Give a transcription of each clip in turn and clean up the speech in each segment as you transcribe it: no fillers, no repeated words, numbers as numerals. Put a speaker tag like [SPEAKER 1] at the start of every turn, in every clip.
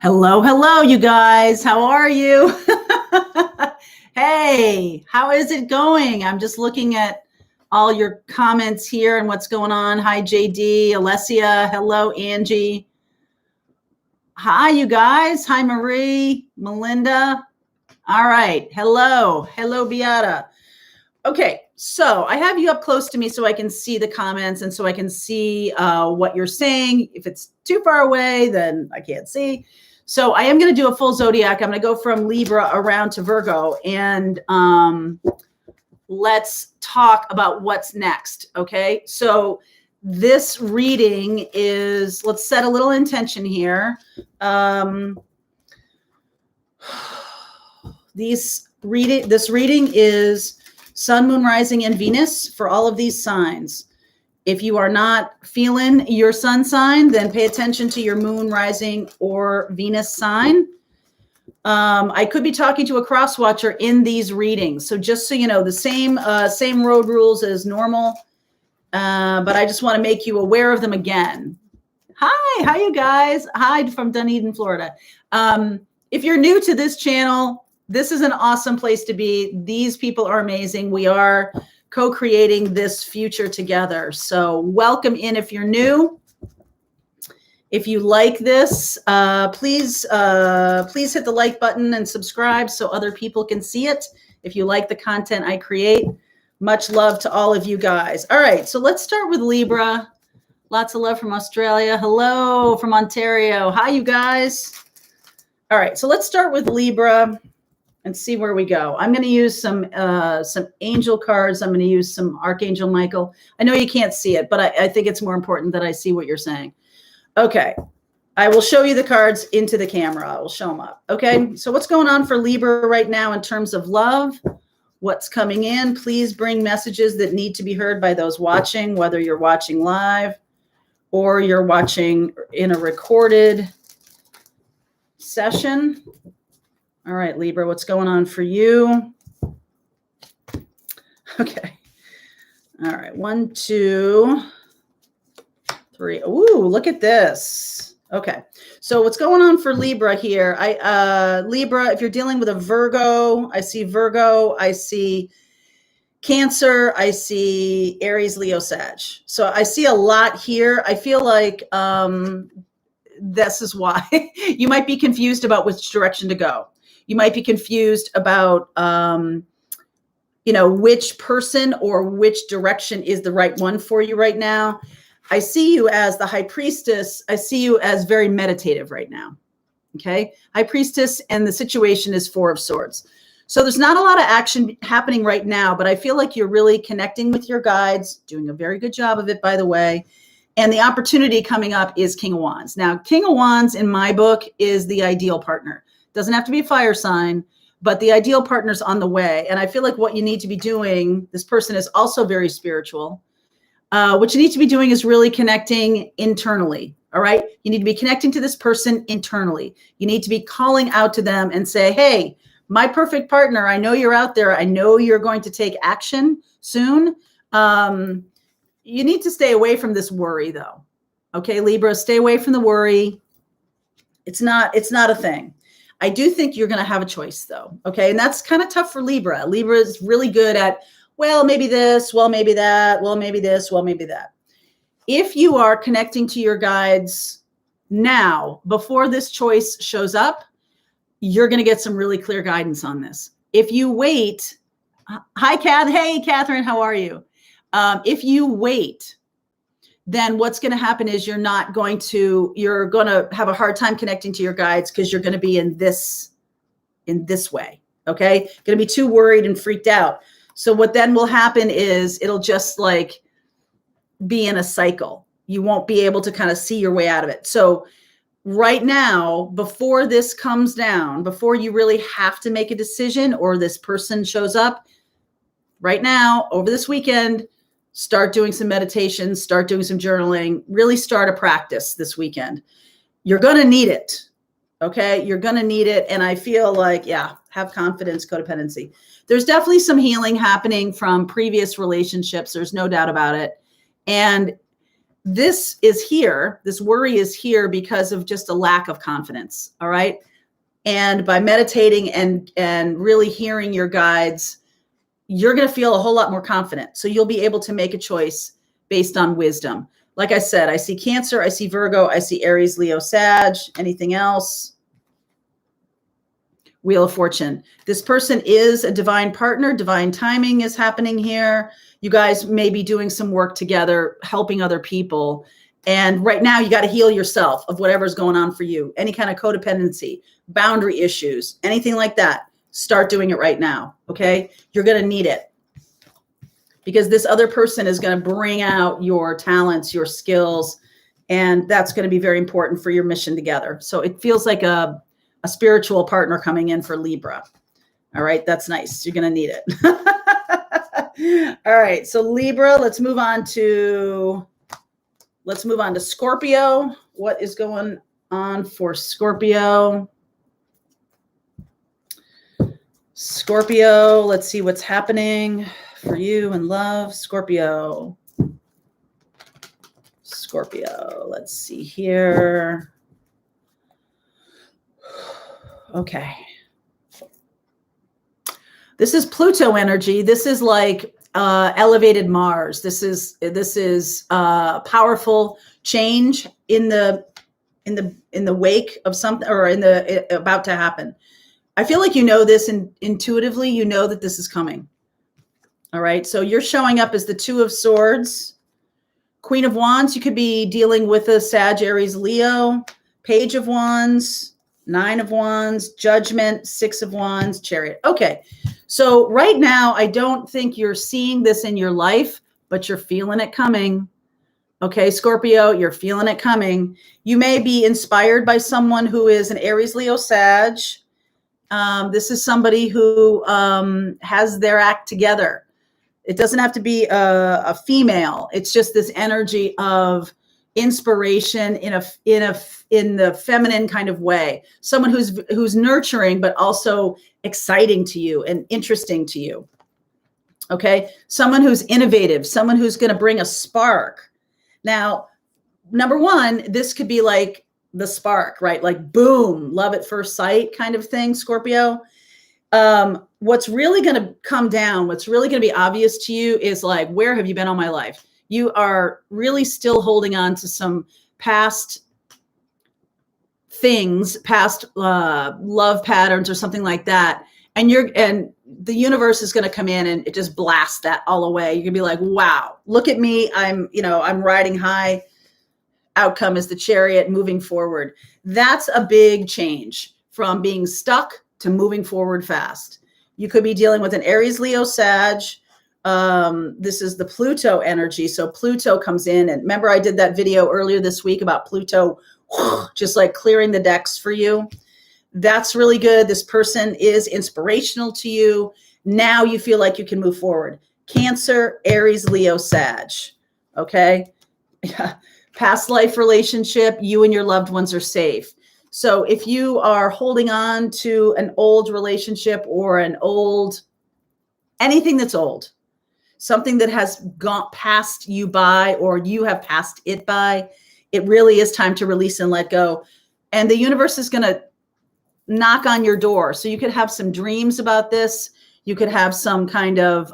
[SPEAKER 1] Hello, hello, you guys. How are you? Hey, how is it going? I'm just looking at all your comments here and what's going on. Hi, JD, Alessia. Hello, Angie. Hi, you guys. Hi, Marie, Melinda. All right. Hello. Hello, Beata. Okay, so I have you up close to me so I can see the comments and so I can see what you're saying. If it's too far away, then I can't see. So I am going to do a full zodiac. I'm going to go from Libra around to Virgo, and let's talk about what's next. Okay, so this reading is, let's set a little intention here. This reading is Sun, Moon, Rising, and Venus for all of these signs. If you are not feeling your sun sign, then pay attention to your moon, rising, or Venus sign. I could be talking to a cross watcher in these readings. So just so you know, the same road rules as normal, but I just want to make you aware of them again. Hi, you guys? Hi from Dunedin, Florida. If you're new to this channel, this is an awesome place to be. These people are amazing. We are co-creating this future together. So welcome in if you're new. If you like this, please hit the like button and subscribe so other people can see it. If you like the content I create, much love to all of you guys. All right, so let's start with Libra. Lots of love from Australia. Hello from Ontario. Hi, you guys. All right, so let's start with Libra and see where we go. I'm going to use some angel cards. I'm going to use some Archangel Michael. I know you can't see it, but I think it's more important that I see what you're saying. Okay. I will show you the cards into the camera. I will show them up. Okay. So what's going on for Libra right now in terms of love? What's coming in? Please bring messages that need to be heard by those watching, whether you're watching live or you're watching in a recorded session. All right, Libra, what's going on for you? Okay. All right, 1, 2, 3. Ooh, look at this. Okay, so what's going on for Libra here? Libra, if you're dealing with a Virgo, I see Cancer, I see Aries, Leo, Sag. So I see a lot here. I feel like this is why you might be confused about which direction to go. You might be confused about, which person or which direction is the right one for you right now. I see you as the High Priestess. I see you as very meditative right now. Okay. High Priestess, and the situation is 4 of Swords. So there's not a lot of action happening right now, but I feel like you're really connecting with your guides, doing a very good job of it, by the way. And the opportunity coming up is King of Wands. Now, King of Wands in my book is the ideal partner. Doesn't have to be a fire sign, but the ideal partner's on the way. And I feel like what you need to be doing, this person is also very spiritual. What you need to be doing is really connecting internally. All right. You need to be connecting to this person internally. You need to be calling out to them and say, hey, my perfect partner, I know you're out there. I know you're going to take action soon. You need to stay away from this worry, though. Okay, Libra, stay away from the worry. It's not a thing. I do think you're going to have a choice, though. Okay. And that's kind of tough for Libra. Libra is really good at, well, maybe this, well, maybe that, well, maybe this, well, maybe that. If you are connecting to your guides now, before this choice shows up, you're going to get some really clear guidance on this. If you wait, hi, Kath. Hey, Catherine, how are you? If you wait, then what's going to happen is you're going to have a hard time connecting to your guides because you're going to be in this way. Okay. Going to be too worried and freaked out. So what then will happen is it'll just like be in a cycle. You won't be able to kind of see your way out of it. So right now, before this comes down, before you really have to make a decision or this person shows up, right now, over this weekend, start doing some meditation, start doing some journaling, really start a practice this weekend. You're going to need it. Okay. You're going to need it. And I feel like, yeah, have confidence, codependency. There's definitely some healing happening from previous relationships. There's no doubt about it. And this is here. This worry is here because of just a lack of confidence. All right. And by meditating and really hearing your guides, you're going to feel a whole lot more confident. So you'll be able to make a choice based on wisdom. Like I said, I see Cancer, I see Virgo, I see Aries, Leo, Sag. Anything else? Wheel of Fortune. This person is a divine partner. Divine timing is happening here. You guys may be doing some work together, helping other people. And right now you got to heal yourself of whatever's going on for you. Any kind of codependency, boundary issues, anything like that. Start doing it right now. Okay. You're going to need it because this other person is going to bring out your talents, your skills, and that's going to be very important for your mission together. So it feels like a spiritual partner coming in for Libra. All right. That's nice. You're going to need it. All right. So Libra, let's move on to Scorpio. What is going on for Scorpio? Scorpio, let's see what's happening for you in love. Scorpio, let's see here. Okay. This is Pluto energy. This is like elevated Mars. This is powerful change in the wake of something, or about to happen. I feel like you know this intuitively. You know that this is coming. All right. So you're showing up as the Two of Swords, Queen of Wands. You could be dealing with a Sag, Aries, Leo, Page of Wands, Nine of Wands, Judgment, Six of Wands, Chariot. Okay. So right now, I don't think you're seeing this in your life, but you're feeling it coming. Okay, Scorpio, you're feeling it coming. You may be inspired by someone who is an Aries, Leo, Sag. This is somebody who has their act together. It doesn't have to be a female. It's just this energy of inspiration in the feminine kind of way. Someone who's nurturing, but also exciting to you and interesting to you. Okay. Someone who's innovative, someone who's going to bring a spark. Now, number one, this could be like the spark, right? Like boom, love at first sight kind of thing, Scorpio. What's really going to come down, what's really going to be obvious to you is like, where have you been all my life? You are really still holding on to some past things, past love patterns or something like that. And the universe is going to come in and it just blasts that all away. You're gonna be like, wow, look at me. I'm riding high. Outcome is the Chariot, moving forward. That's a big change from being stuck to moving forward fast. You could be dealing with an Aries, Leo, Sag. This is the Pluto energy. So Pluto comes in, and remember I did that video earlier this week about Pluto, just like clearing the decks for you. That's really good. This person is inspirational to you. Now you feel like you can move forward. Cancer, Aries, Leo, Sag. Okay. Yeah. Past life relationship, you and your loved ones are safe. So if you are holding on to an old relationship or anything that's old, something that has gone past you by, or you have passed it by, it really is time to release and let go. And the universe is going to knock on your door. So you could have some dreams about this. You could have some kind of,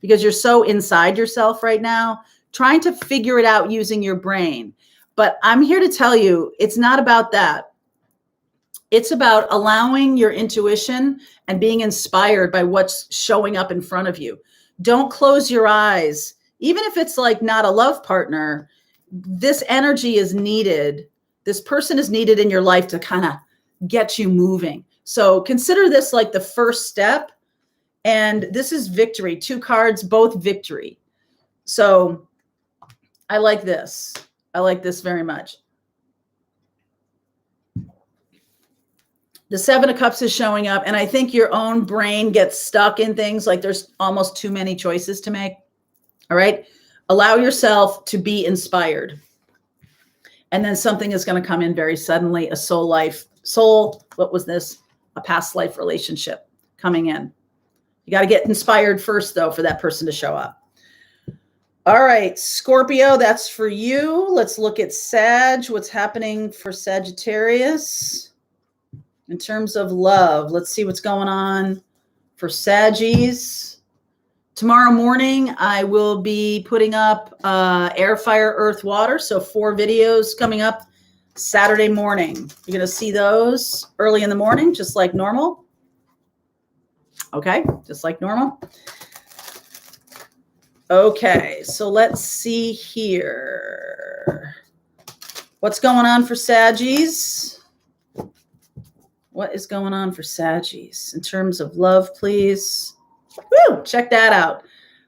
[SPEAKER 1] because you're so inside yourself right now, trying to figure it out using your brain. But I'm here to tell you, it's not about that. It's about allowing your intuition and being inspired by what's showing up in front of you. Don't close your eyes. Even if it's like not a love partner, this energy is needed. This person is needed in your life to kind of get you moving. So consider this like the first step. And this is victory. 2 cards, both victory. So I like this. I like this very much. The 7 of Cups is showing up, and I think your own brain gets stuck in things like there's almost too many choices to make. All right. Allow yourself to be inspired. And then something is going to come in very suddenly, a what was this? A past life relationship coming in. You got to get inspired first, though, for that person to show up. All right, Scorpio, that's for you. Let's look at Sag. What's happening for Sagittarius in terms of love? Let's see what's going on for Saggies. Tomorrow morning, I will be putting up Air, Fire, Earth, Water. So 4 videos coming up Saturday morning. You're going to see those early in the morning, just like normal. Okay, just like normal. Okay, so let's see here. What's going on for Saggies? What is going on for Saggies in terms of love, please? Woo, check that out.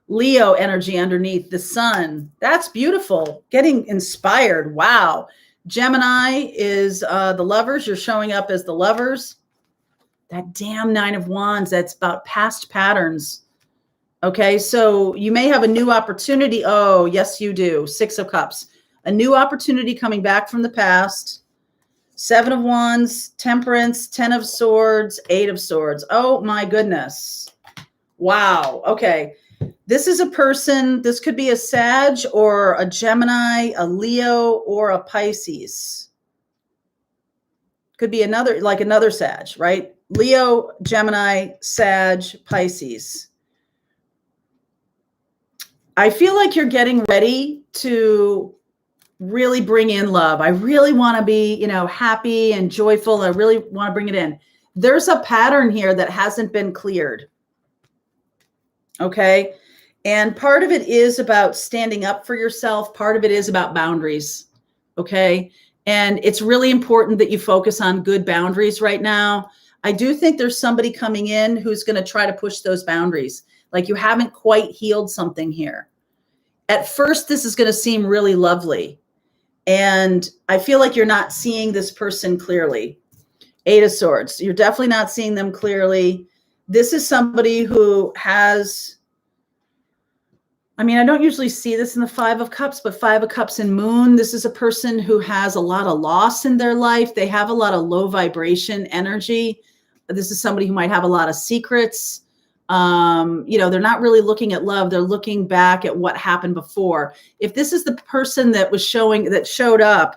[SPEAKER 1] Leo energy underneath the sun. That's beautiful. Getting inspired. Wow. Gemini is the lovers. You're showing up as the lovers. That damn 9 of Wands. That's about past patterns. Okay, so you may have a new opportunity. Oh, yes, you do. 6 of Cups. A new opportunity coming back from the past. 7 of Wands, Temperance, 10 of Swords, 8 of Swords. Oh, my goodness. Wow. Okay. This is a person. This could be a Sag or a Gemini, a Leo, or a Pisces. Could be another Sag, right? Leo, Gemini, Sag, Pisces. I feel like you're getting ready to really bring in love. I really want to be, happy and joyful. I really want to bring it in. There's a pattern here that hasn't been cleared. Okay. And part of it is about standing up for yourself. Part of it is about boundaries. Okay. And it's really important that you focus on good boundaries right now. I do think there's somebody coming in who's going to try to push those boundaries. Like you haven't quite healed something here. At first, this is going to seem really lovely. And I feel like you're not seeing this person clearly. 8 of Swords. You're definitely not seeing them clearly. This is somebody who has, I don't usually see this in the 5 of Cups, but 5 of Cups and Moon. This is a person who has a lot of loss in their life. They have a lot of low vibration energy. This is somebody who might have a lot of secrets. They're not really looking at love. They're looking back at what happened before. If this is the person that showed up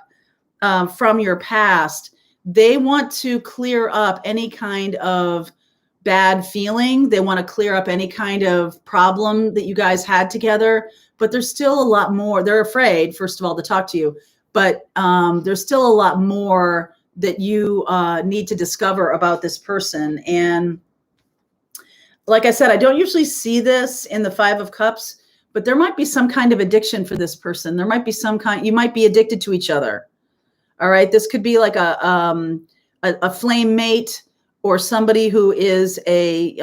[SPEAKER 1] from your past, they want to clear up any kind of bad feeling. They want to clear up any kind of problem that you guys had together, but there's still a lot more. They're afraid, first of all, to talk to you, but there's still a lot more that you need to discover about this person. And like I said, I don't usually see this in the 5 of Cups, but there might be some kind of addiction for this person. There might be you might be addicted to each other. All right. This could be like a flame mate or somebody who is a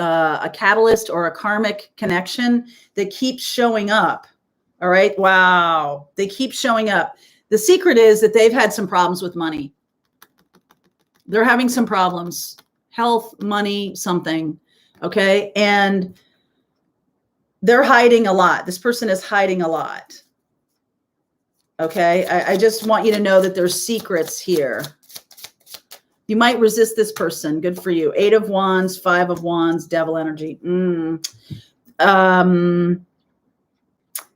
[SPEAKER 1] catalyst or a karmic connection that keeps showing up. All right. Wow. They keep showing up. The secret is that they've had some problems with money. They're having some problems, health, money, something. Okay. And they're hiding a lot. This person is hiding a lot. Okay. I just want you to know that there's secrets here. You might resist this person. Good for you. 8 of Wands, 5 of Wands, Devil energy.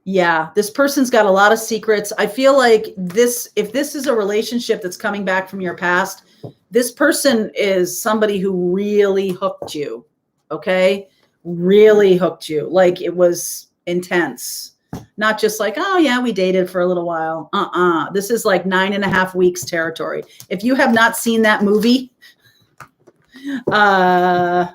[SPEAKER 1] Yeah, this person's got a lot of secrets. I feel like if this is a relationship that's coming back from your past, this person is somebody who really hooked you. Okay. Really hooked you. Like it was intense. Not just like, oh yeah, we dated for a little while. This is like 9.5 weeks territory. If you have not seen that movie, that's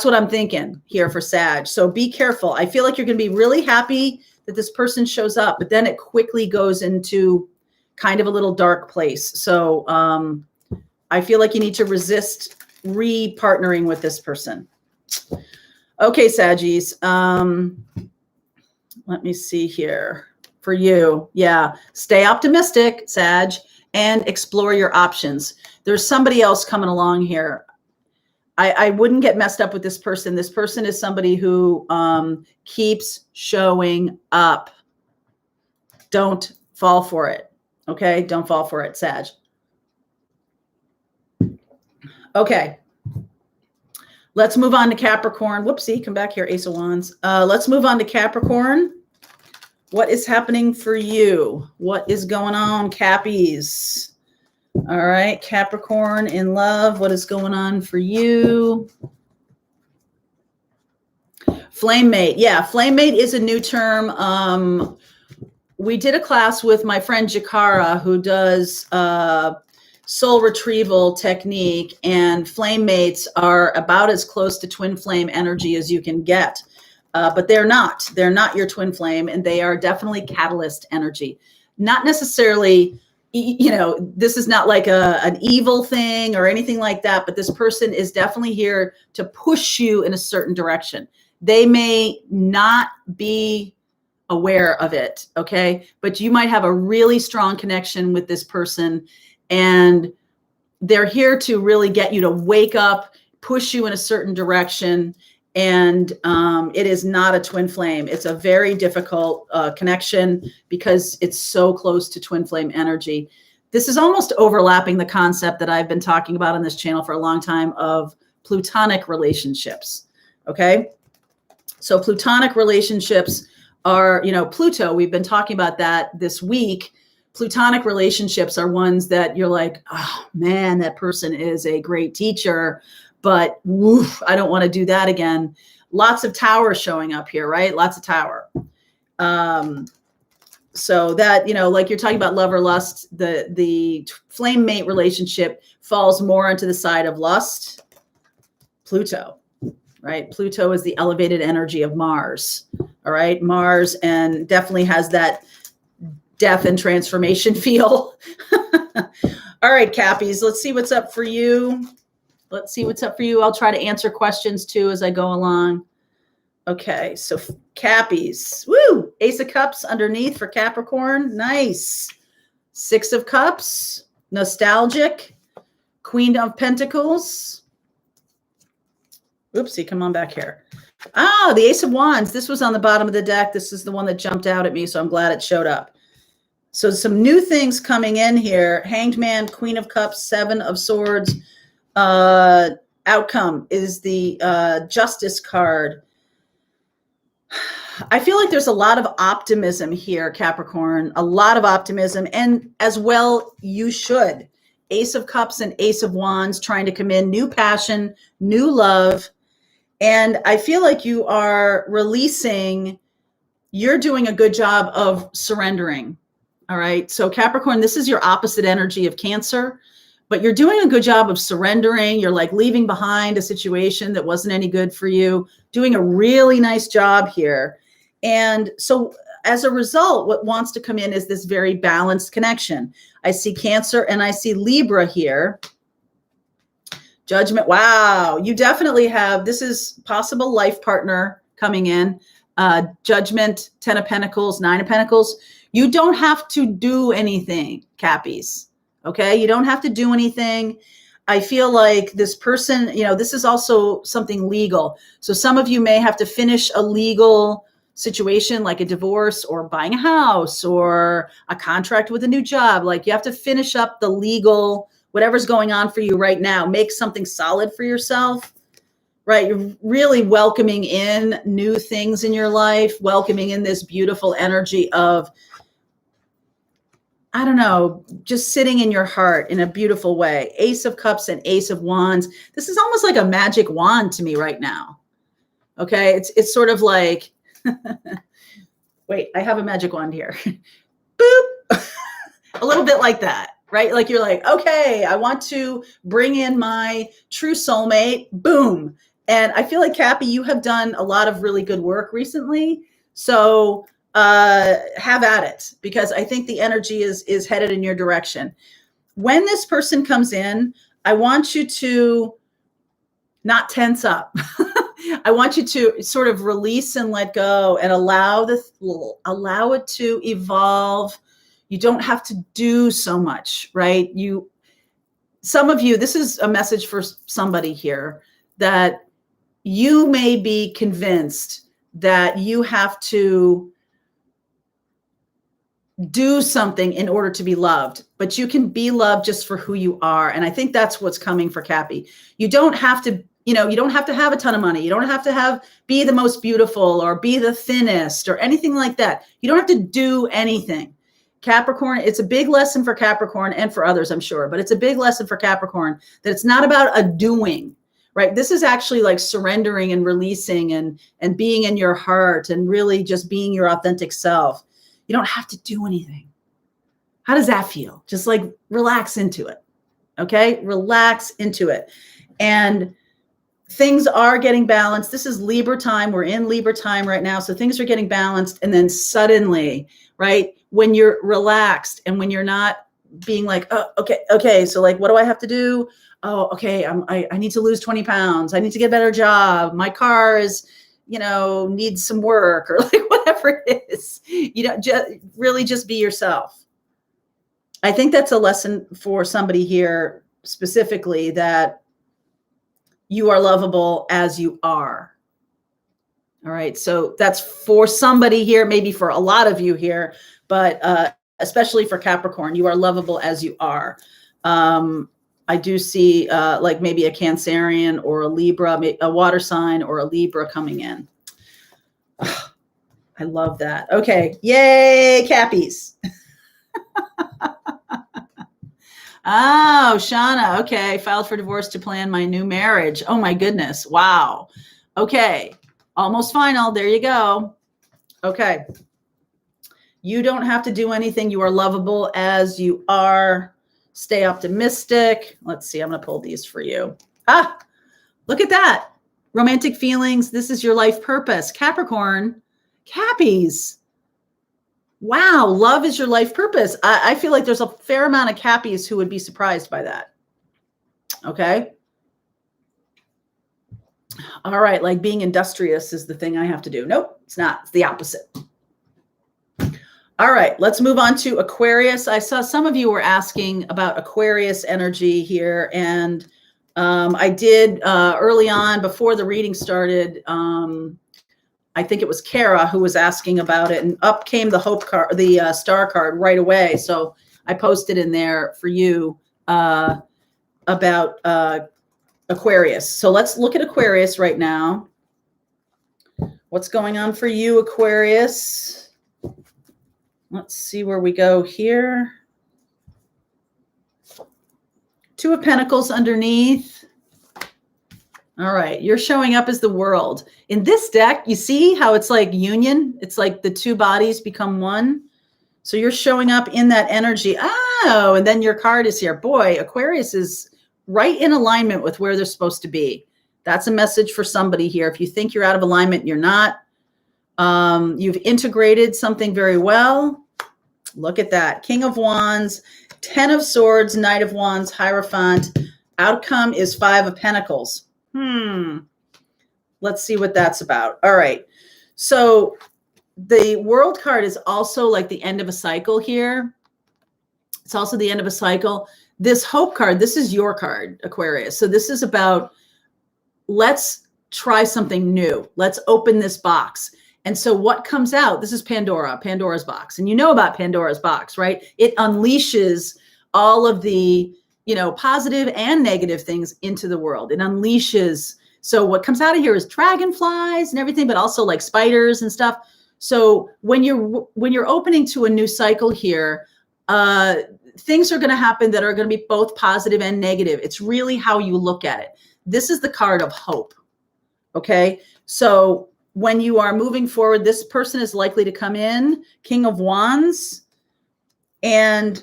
[SPEAKER 1] what I'm thinking here for Sag. So be careful. I feel like you're going to be really happy that this person shows up, but then it quickly goes into kind of a little dark place. So I feel like you need to resist re-partnering with this person. Okay, Saggies. Let me see here for you. Yeah. Stay optimistic, Sag, and explore your options. There's somebody else coming along here. I wouldn't get messed up with this person. This person is somebody who keeps showing up. Don't fall for it. Okay. Don't fall for it, Sag. Okay. Let's move on to Capricorn. Whoopsie, come back here, Ace of Wands. Let's move on to Capricorn. What is happening for you? What is going on, Cappies? All right, Capricorn in love. What is going on for you? Flame mate. Yeah, flame mate is a new term. We did a class with my friend Jakara, who does soul retrieval technique, and flame mates are about as close to twin flame energy as you can get. But they're not your twin flame, and they are definitely catalyst energy. Not necessarily, this is not like an evil thing or anything like that, but this person is definitely here to push you in a certain direction. They may not be aware of it, okay? But you might have a really strong connection with this person, and they're here to really get you to wake up, push you in a certain direction. And it is not a twin flame. It's a very difficult connection because it's so close to twin flame energy. This is almost overlapping the concept that I've been talking about on this channel for a long time of Plutonic relationships. Okay. So Plutonic relationships are, Pluto, we've been talking about that this week. Plutonic relationships are ones that you're like, oh man, that person is a great teacher, but woof, I don't want to do that again. Lots of tower showing up here, right? Lots of tower. So that, like you're talking about love or lust, the flame mate relationship falls more onto the side of lust. Pluto, right? Pluto is the elevated energy of Mars. All right. Mars, and definitely has that death and transformation feel. All right, Cappies, let's see what's up for you. Let's see what's up for you. I'll try to answer questions too as I go along. Okay, so Cappies. Woo! Ace of Cups underneath for Capricorn. Nice. Six of Cups. Nostalgic. Queen of Pentacles. Oopsie, come on back here. Oh, the Ace of Wands. This was on the bottom of the deck. This is the one that jumped out at me, so I'm glad it showed up. So some new things coming in here. Hanged Man, Queen of Cups, Seven of Swords. Outcome is the Justice card. I feel like there's a lot of optimism here, Capricorn, a lot of optimism, and as well you should. Ace of Cups and Ace of Wands trying to come in, new passion, new love, and I feel like you are releasing, you're doing a good job of surrendering. All right, so Capricorn, this is your opposite energy of Cancer. But you're doing a good job of surrendering. You're like leaving behind a situation that wasn't any good for you, doing a really nice job here. And so as a result, what wants to come in is this very balanced connection. I see Cancer and I see Libra here. Judgment. Wow. You definitely have, this is possible life partner coming in. Judgment, 10 of Pentacles, 9 of Pentacles. You don't have to do anything, Cappies. Okay, you don't have to do anything. I feel like this person, this is also something legal. So some of you may have to finish a legal situation like a divorce or buying a house or a contract with a new job. Like you have to finish up the legal, whatever's going on for you right now, make something solid for yourself, right? You're really welcoming in new things in your life, welcoming in this beautiful energy of, I don't know, just sitting in your heart in a beautiful way. Ace of Cups and Ace of Wands. This is almost like a magic wand to me right now. Okay, it's sort of like, wait, I have a magic wand here. Boop. A little bit like that, right? Like you're like, okay, I want to bring in my true soulmate. Boom. And I feel like, Cappy, you have done a lot of really good work recently. So have at it, because I think the energy is headed in your direction. When this person comes in, I want you to not tense up. I want you to sort of release and let go and allow it to evolve. You don't have to do so much, right? Some of you, this is a message for somebody here, that you may be convinced that you have to do something in order to be loved, but you can be loved just for who you are. And I think that's what's coming for Cappy. You don't have to You know, you don't have to have a ton of money. You don't have to be the most beautiful or be the thinnest or anything like that. You don't have to do anything. Capricorn, it's a big lesson for Capricorn and for others, I'm sure, but it's a big lesson for Capricorn that it's not about a doing, right? This is actually like surrendering and releasing and being in your heart and really just being your authentic self. You don't have to do anything. How does that feel? Just like relax into it. Okay. Relax into it. And things are getting balanced. This is Libra time. We're in Libra time right now. So things are getting balanced. And then suddenly, right, when you're relaxed and when you're not being like, oh, okay. So like, what do I have to do? Oh, okay. I need to lose 20 pounds. I need to get a better job. My car is, needs some work or like whatever it is, just be yourself. I think that's a lesson for somebody here specifically, that you are lovable as you are. All right. So that's for somebody here, maybe for a lot of you here, but especially for Capricorn, you are lovable as you are. I do see like maybe a Cancerian or a Libra, a water sign or a Libra coming in. I love that. Okay. Yay, Cappies. Oh, Shauna. Okay. Filed for divorce to plan my new marriage. Oh my goodness. Wow. Okay. Almost final. There you go. Okay. You don't have to do anything. You are lovable as you are. Stay optimistic. Let's see. I'm going to pull these for you. Look at that. Romantic feelings. This is your life purpose. Capricorn. Cappies. Wow, love is your life purpose. I feel like there's a fair amount of Cappies who would be surprised by that. Okay. All right, like being industrious is the thing I have to do. Nope, it's not. It's the opposite. All right, let's move on to Aquarius. I saw some of you were asking about Aquarius energy here, and I did early on before the reading started. I think it was Kara who was asking about it, and up came the hope card, the star card right away. So I posted in there for you about Aquarius. So let's look at Aquarius right now. What's going on for you, Aquarius? Let's see where we go here. Two of Pentacles underneath. All right, you're showing up as the world. In this deck, you see how it's like union? It's like the two bodies become one. So you're showing up in that energy. Oh, and then your card is here. Boy, Aquarius is right in alignment with where they're supposed to be. That's a message for somebody here. If you think you're out of alignment, you're not. You've integrated something very well. Look at that. King of Wands, 10 of Swords, Knight of Wands, Hierophant. Outcome is 5 of Pentacles. Let's see what that's about. All right. So the World card is also like the end of a cycle here. It's also the end of a cycle. This Hope card, this is your card, Aquarius. So this is about, let's try something new. Let's open this box. And so what comes out, this is Pandora's box. And you know about Pandora's box, right? It unleashes all of the, positive and negative things into the world. It unleashes. So what comes out of here is dragonflies and everything, but also like spiders and stuff. So when you're opening to a new cycle here, things are going to happen that are going to be both positive and negative. It's really how you look at it. This is the card of hope. Okay. So when you are moving forward, this person is likely to come in, King of Wands. And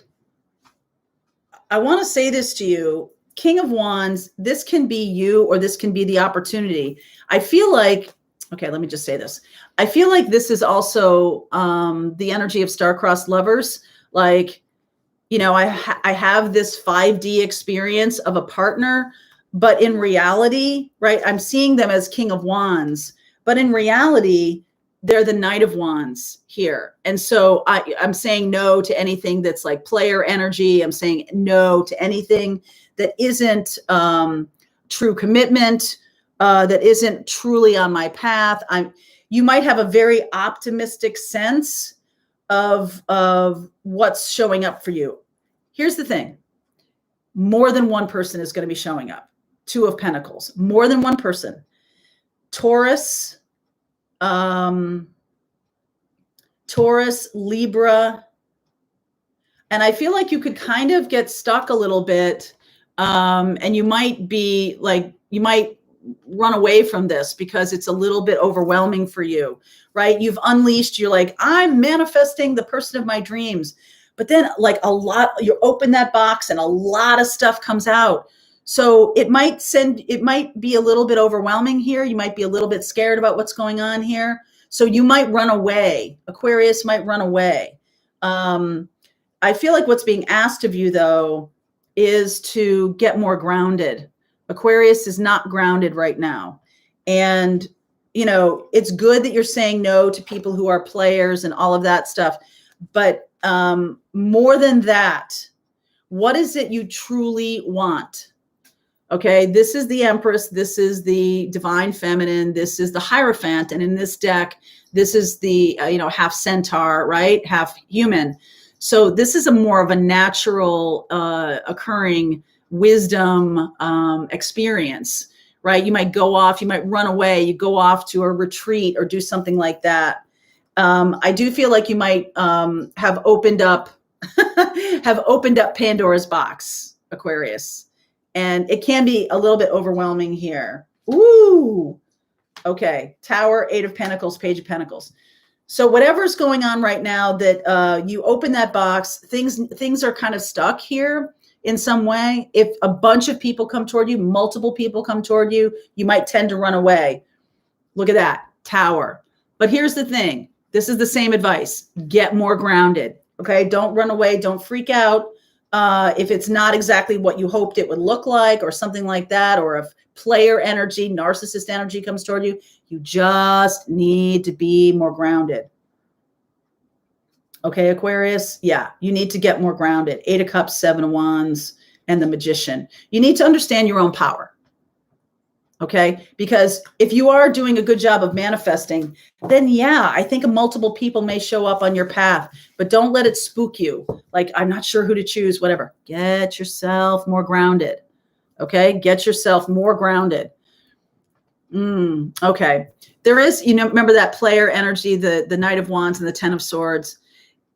[SPEAKER 1] I want to say this to you, King of Wands, this can be you or this can be the opportunity. I feel like, okay, let me just say this. I feel like this is also the energy of star-crossed lovers. Like, I have this 5D experience of a partner, but in reality, right, I'm seeing them as King of Wands, but in reality, they're the Knight of Wands here. And so I'm saying no to anything that's like player energy. I'm saying no to anything that isn't true commitment, that isn't truly on my path. You might have a very optimistic sense of what's showing up for you. Here's the thing. More than one person is going to be showing up. Two of Pentacles, more than one person. Taurus, Libra. And I feel like you could kind of get stuck a little bit. And you might be like, you might run away from this because it's a little bit overwhelming for you, right? You've unleashed, you're like, I'm manifesting the person of my dreams. But then like you open that box and a lot of stuff comes out. So it might be a little bit overwhelming here. You might be a little bit scared about what's going on here. So you might run away. Aquarius might run away. I feel like what's being asked of you, though, is to get more grounded. Aquarius is not grounded right now. And, you know, it's good that you're saying no to people who are players and all of that stuff. But more than that, what is it you truly want? Okay, this is the Empress. This is the Divine Feminine. This is the Hierophant. And in this deck, this is the, half centaur, right? Half human. So this is a more of a natural occurring wisdom experience, right? You might go off, you might run away, you go off to a retreat or do something like that. I do feel like you might have opened up Pandora's box, Aquarius. And it can be a little bit overwhelming here. Ooh, okay. Tower, Eight of Pentacles, Page of Pentacles. So whatever's going on right now that you open that box, things are kind of stuck here in some way. If a bunch of people come toward you, multiple people come toward you, you might tend to run away. Look at that, Tower. But here's the thing. This is the same advice. Get more grounded, okay? Don't run away. Don't freak out. If it's not exactly what you hoped it would look like or something like that, or if player energy, narcissist energy comes toward you, you just need to be more grounded. Okay, Aquarius? Yeah, you need to get more grounded. Eight of Cups, Seven of Wands, and the Magician. You need to understand your own power. Okay, because if you are doing a good job of manifesting, then yeah, I think multiple people may show up on your path, but don't let it spook you. Like, I'm not sure who to choose, whatever. Get yourself more grounded. Okay, get yourself more grounded. Okay, there is, remember that player energy, the Knight of Wands and the Ten of Swords.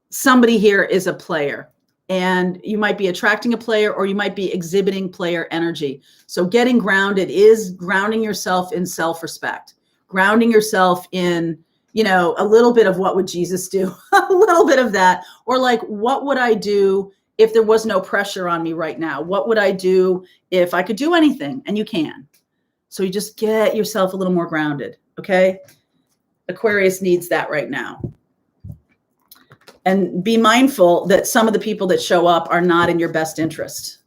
[SPEAKER 1] Somebody here is a player. And you might be attracting a player or you might be exhibiting player energy. So getting grounded is grounding yourself in self-respect, grounding yourself in, a little bit of what would Jesus do? A little bit of that. Or like, what would I do if there was no pressure on me right now? What would I do if I could do anything? And you can. So you just get yourself a little more grounded. Okay. Aquarius needs that right now. And be mindful that some of the people that show up are not in your best interest.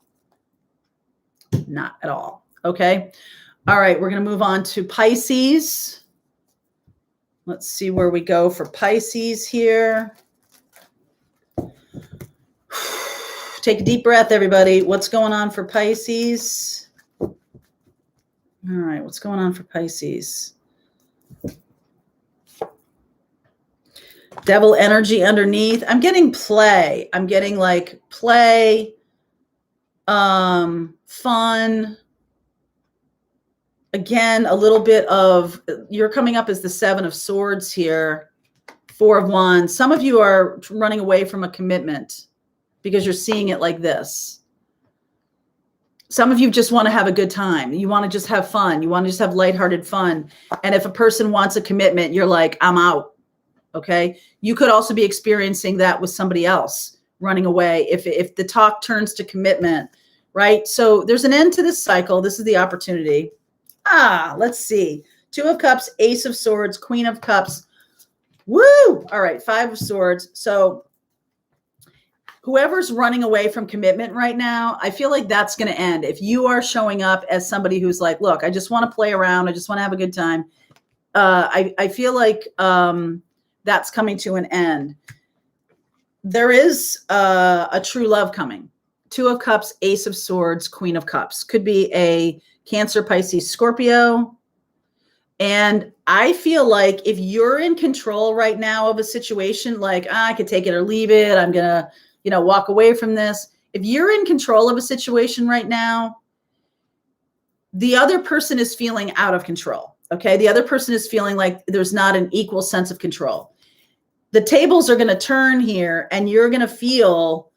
[SPEAKER 1] Not at all. Okay. All right. We're going to move on to Pisces. Let's see where we go for Pisces here. Take a deep breath, everybody. What's going on for Pisces? All right. What's going on for Pisces? Devil energy underneath. I'm getting play. I'm getting like play, fun. Again, a little bit of, you're coming up as the Seven of Swords here, Four of Wands. Some of you are running away from a commitment because you're seeing it like this. Some of you just want to have a good time. You want to just have fun. You want to just have lighthearted fun. And if a person wants a commitment, you're like, I'm out. Okay. You could also be experiencing that with somebody else running away. If the talk turns to commitment, right? So there's an end to this cycle. This is the opportunity. Let's see. Two of Cups, Ace of Swords, Queen of Cups. Woo. All right. Five of Swords. So whoever's running away from commitment right now, I feel like that's going to end. If you are showing up as somebody who's like, look, I just want to play around. I just want to have a good time. I feel like, that's coming to an end. There is a true love coming. Two of Cups, Ace of Swords, Queen of Cups. Could be a Cancer, Pisces, Scorpio. And I feel like if you're in control right now of a situation, like I could take it or leave it, I'm going to, walk away from this. If you're in control of a situation right now, the other person is feeling out of control. Okay. The other person is feeling like there's not an equal sense of control. The tables are going to turn here, and you're going to feel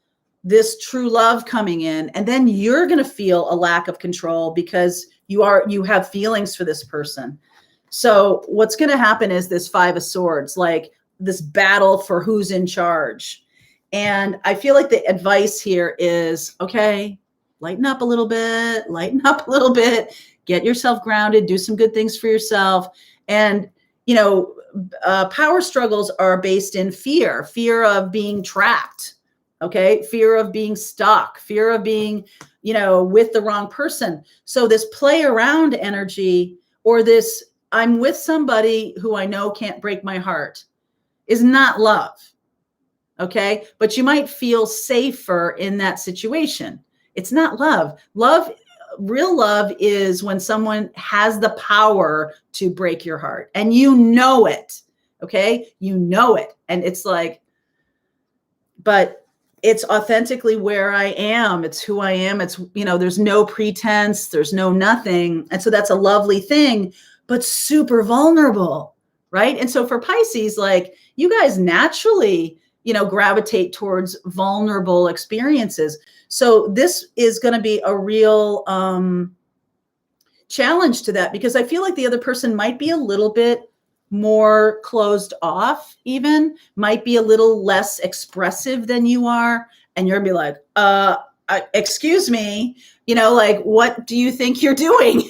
[SPEAKER 1] this true love coming in. And then you're going to feel a lack of control because you have feelings for this person. So what's going to happen is this Five of Swords, like this battle for who's in charge. And I feel like the advice here is, okay, lighten up a little bit, get yourself grounded, do some good things for yourself. And, power struggles are based in fear of being trapped. Okay. Fear of being stuck, fear of being, with the wrong person. So this play around energy, or this, I'm with somebody who I know can't break my heart, is not love. Okay. But you might feel safer in that situation. It's not love. Real love is when someone has the power to break your heart, and you know it. Okay. You know it. And it's like, but it's authentically where I am. It's who I am. It's, there's no pretense. There's no nothing. And so that's a lovely thing, but super vulnerable. Right. And so for Pisces, like, you guys naturally, gravitate towards vulnerable experiences. So this is going to be a real challenge to that, because I feel like the other person might be a little bit more closed off, even might be a little less expressive than you are. And you're gonna be like, excuse me, like, what do you think you're doing?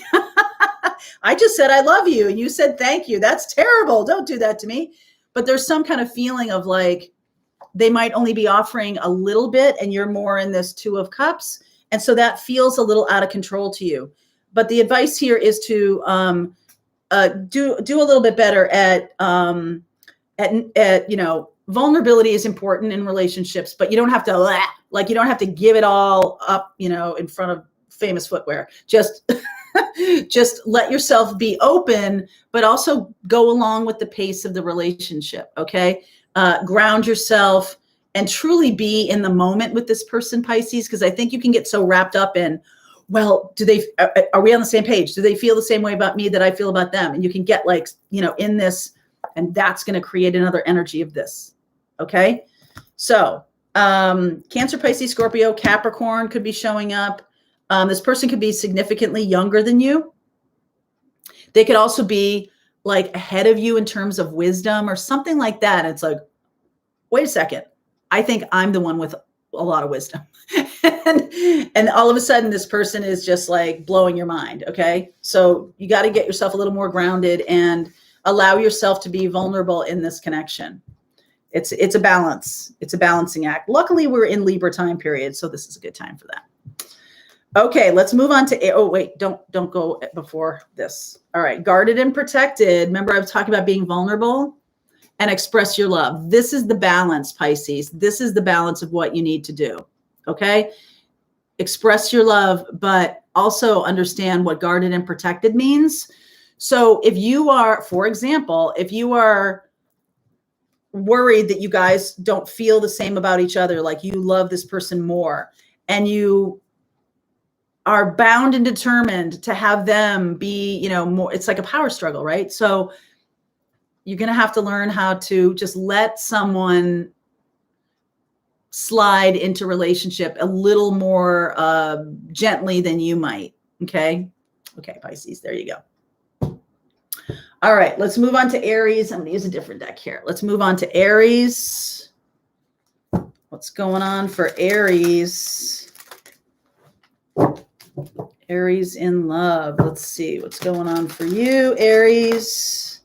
[SPEAKER 1] I just said, I love you. And you said, thank you. That's terrible. Don't do that to me. But there's some kind of feeling of like, they might only be offering a little bit, and you're more in this Two of Cups. And so that feels a little out of control to you. But the advice here is to do a little bit better at vulnerability is important in relationships, but you don't have to give it all up, in front of famous footwear. Just let yourself be open, but also go along with the pace of the relationship. Okay. Ground yourself and truly be in the moment with this person, Pisces, because I think you can get so wrapped up in, well, are we on the same page? Do they feel the same way about me that I feel about them? And you can get in this, and that's going to create another energy of this. Okay. So, Cancer, Pisces, Scorpio, Capricorn could be showing up. This person could be significantly younger than you. They could also be like ahead of you in terms of wisdom or something like that. It's like, wait a second. I think I'm the one with a lot of wisdom. and all of a sudden this person is just like blowing your mind. Okay. So you got to get yourself a little more grounded and allow yourself to be vulnerable in this connection. It's a balance. It's a balancing act. Luckily we're in Libra time period, so this is a good time for that. Okay, let's move on to, oh wait, don't go before this. All right, guarded and protected. Remember I was talking about being vulnerable and express your love. This is the balance, Pisces. This is the balance of what you need to do. Okay, express your love, but also understand what guarded and protected means. So if you are, for example, if you are worried that you guys don't feel the same about each other, like you love this person more, and you are bound and determined to have them be, more, it's like a power struggle, right? So you're going to have to learn how to just let someone slide into relationship a little more gently than you might. Okay. Okay, Pisces, there you go. All right, let's move on to Aries. I'm going to use a different deck here. Let's move on to Aries. What's going on for Aries? Aries in love. Let's see what's going on for you, Aries.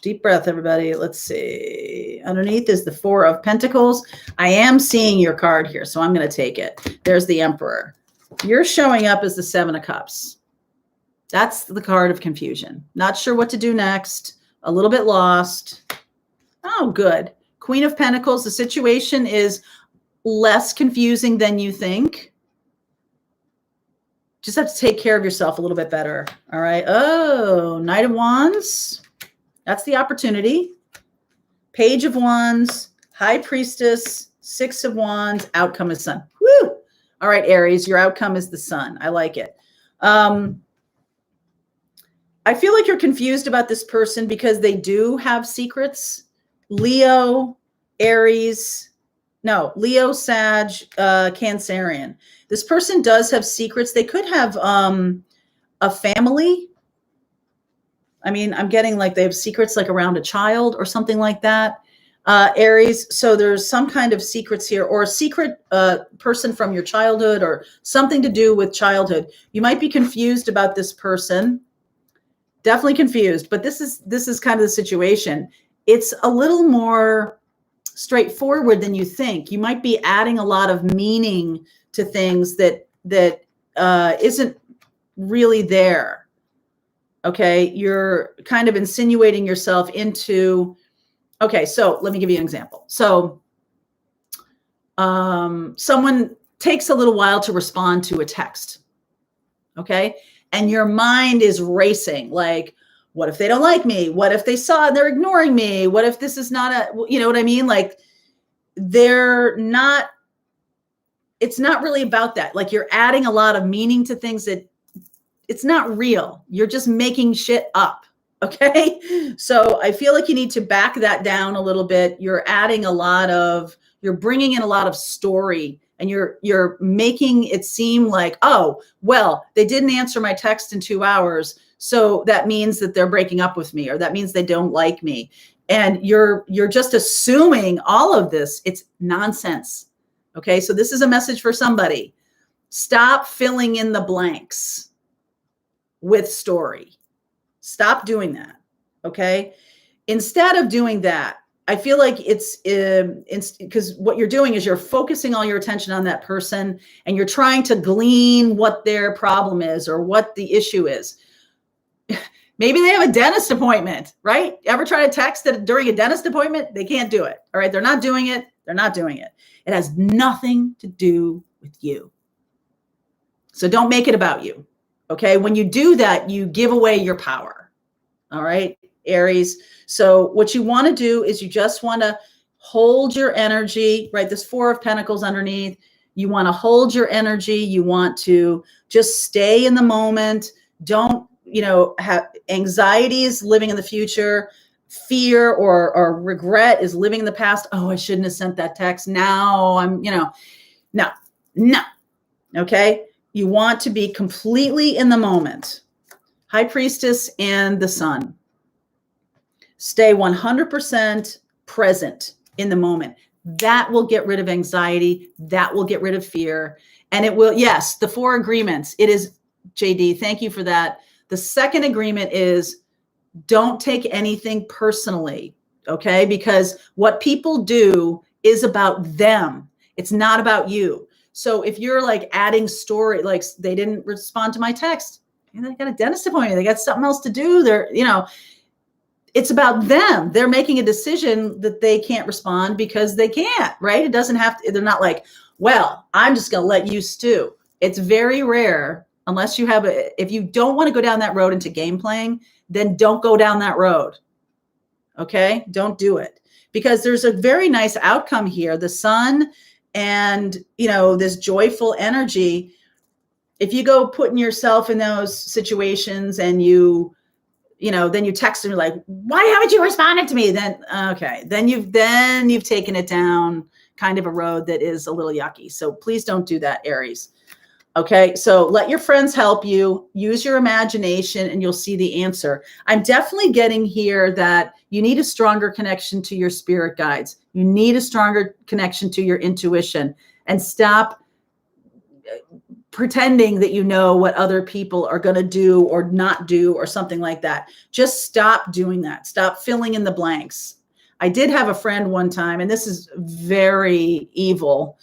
[SPEAKER 1] Deep breath, everybody. Let's see. Underneath is the Four of Pentacles. I am seeing your card here, so I'm going to take it. There's the Emperor. You're showing up as the Seven of Cups. That's the card of confusion. Not sure what to do next. A little bit lost. Oh, good. Queen of Pentacles. The situation is less confusing than you think. Just have to take care of yourself a little bit better. All right. Oh, Knight of Wands. That's the opportunity. Page of Wands, High Priestess, Six of Wands, outcome is Sun. Woo! All right, Aries, your outcome is the sun. I like it. I feel like you're confused about this person because they do have secrets. Leo, Aries, no, Leo, Sag, Cancerian. This person does have secrets. They could have a family. I mean, I'm getting like they have secrets like around a child or something like that. Aries, so there's some kind of secrets here, or a secret person from your childhood, or something to do with childhood. You might be confused about this person. Definitely confused, but this is kind of the situation. It's a little more straightforward than you think. You might be adding a lot of meaning to things that isn't really there. Okay, you're kind of insinuating yourself into. Okay, so let me give you an example. So someone takes a little while to respond to a text. Okay, and your mind is racing. Like, what if they don't like me? What if they saw and they're ignoring me? What if this is not a, you know what I mean? Like, it's not really about that. Like, you're adding a lot of meaning to things that it's not real. You're just making shit up. Okay. So I feel like you need to back that down a little bit. You're bringing in a lot of story, and you're making it seem like, oh, well, they didn't answer my text in 2 hours, so that means that they're breaking up with me, or that means they don't like me. And you're just assuming all of this. It's nonsense. Okay. So this is a message for somebody. Stop filling in the blanks with story. Stop doing that. Okay. Instead of doing that, I feel like it's because what you're doing is you're focusing all your attention on that person, and you're trying to glean what their problem is or what the issue is. Maybe they have a dentist appointment, right? Ever try to text during a dentist appointment? They can't do it. All right. They're not doing it. They're not doing it. It has nothing to do with you. So don't make it about you. Okay. When you do that, you give away your power. All right, Aries. So what you want to do is you just want to hold your energy, right? This 4 of Pentacles underneath. You want to hold your energy. You want to just stay in the moment. Don't, have anxieties living in the future. Fear or regret is living in the past. Oh, I shouldn't have sent that text. Now I'm, no. Okay. You want to be completely in the moment. High Priestess and the Sun. Stay 100% present in the moment. That will get rid of anxiety. That will get rid of fear. And it will, yes, the 4 agreements. It is, JD, thank you for that. The second agreement is don't take anything personally, okay? Because what people do is about them. It's not about you. So if you're like adding story, like they didn't respond to my text, they got a dentist appointment, they got something else to do. It's about them. They're making a decision that they can't respond because they can't, right? It doesn't have to, they're not like, well, I'm just going to let you stew. It's very rare, unless you have if you don't want to go down that road into game playing, then don't go down that road. Okay. Don't do it, because there's a very nice outcome here. The Sun and, this joyful energy. If you go putting yourself in those situations and then you text them, you're like, why haven't you responded to me? Then, okay. Then you've taken it down kind of a road that is a little yucky. So please don't do that, Aries. Okay. So let your friends help you. Use your imagination and you'll see the answer. I'm definitely getting here that you need a stronger connection to your spirit guides. You need a stronger connection to your intuition, and stop pretending that you know what other people are going to do or not do or something like that. Just stop doing that. Stop filling in the blanks. I did have a friend one time, and this is very evil.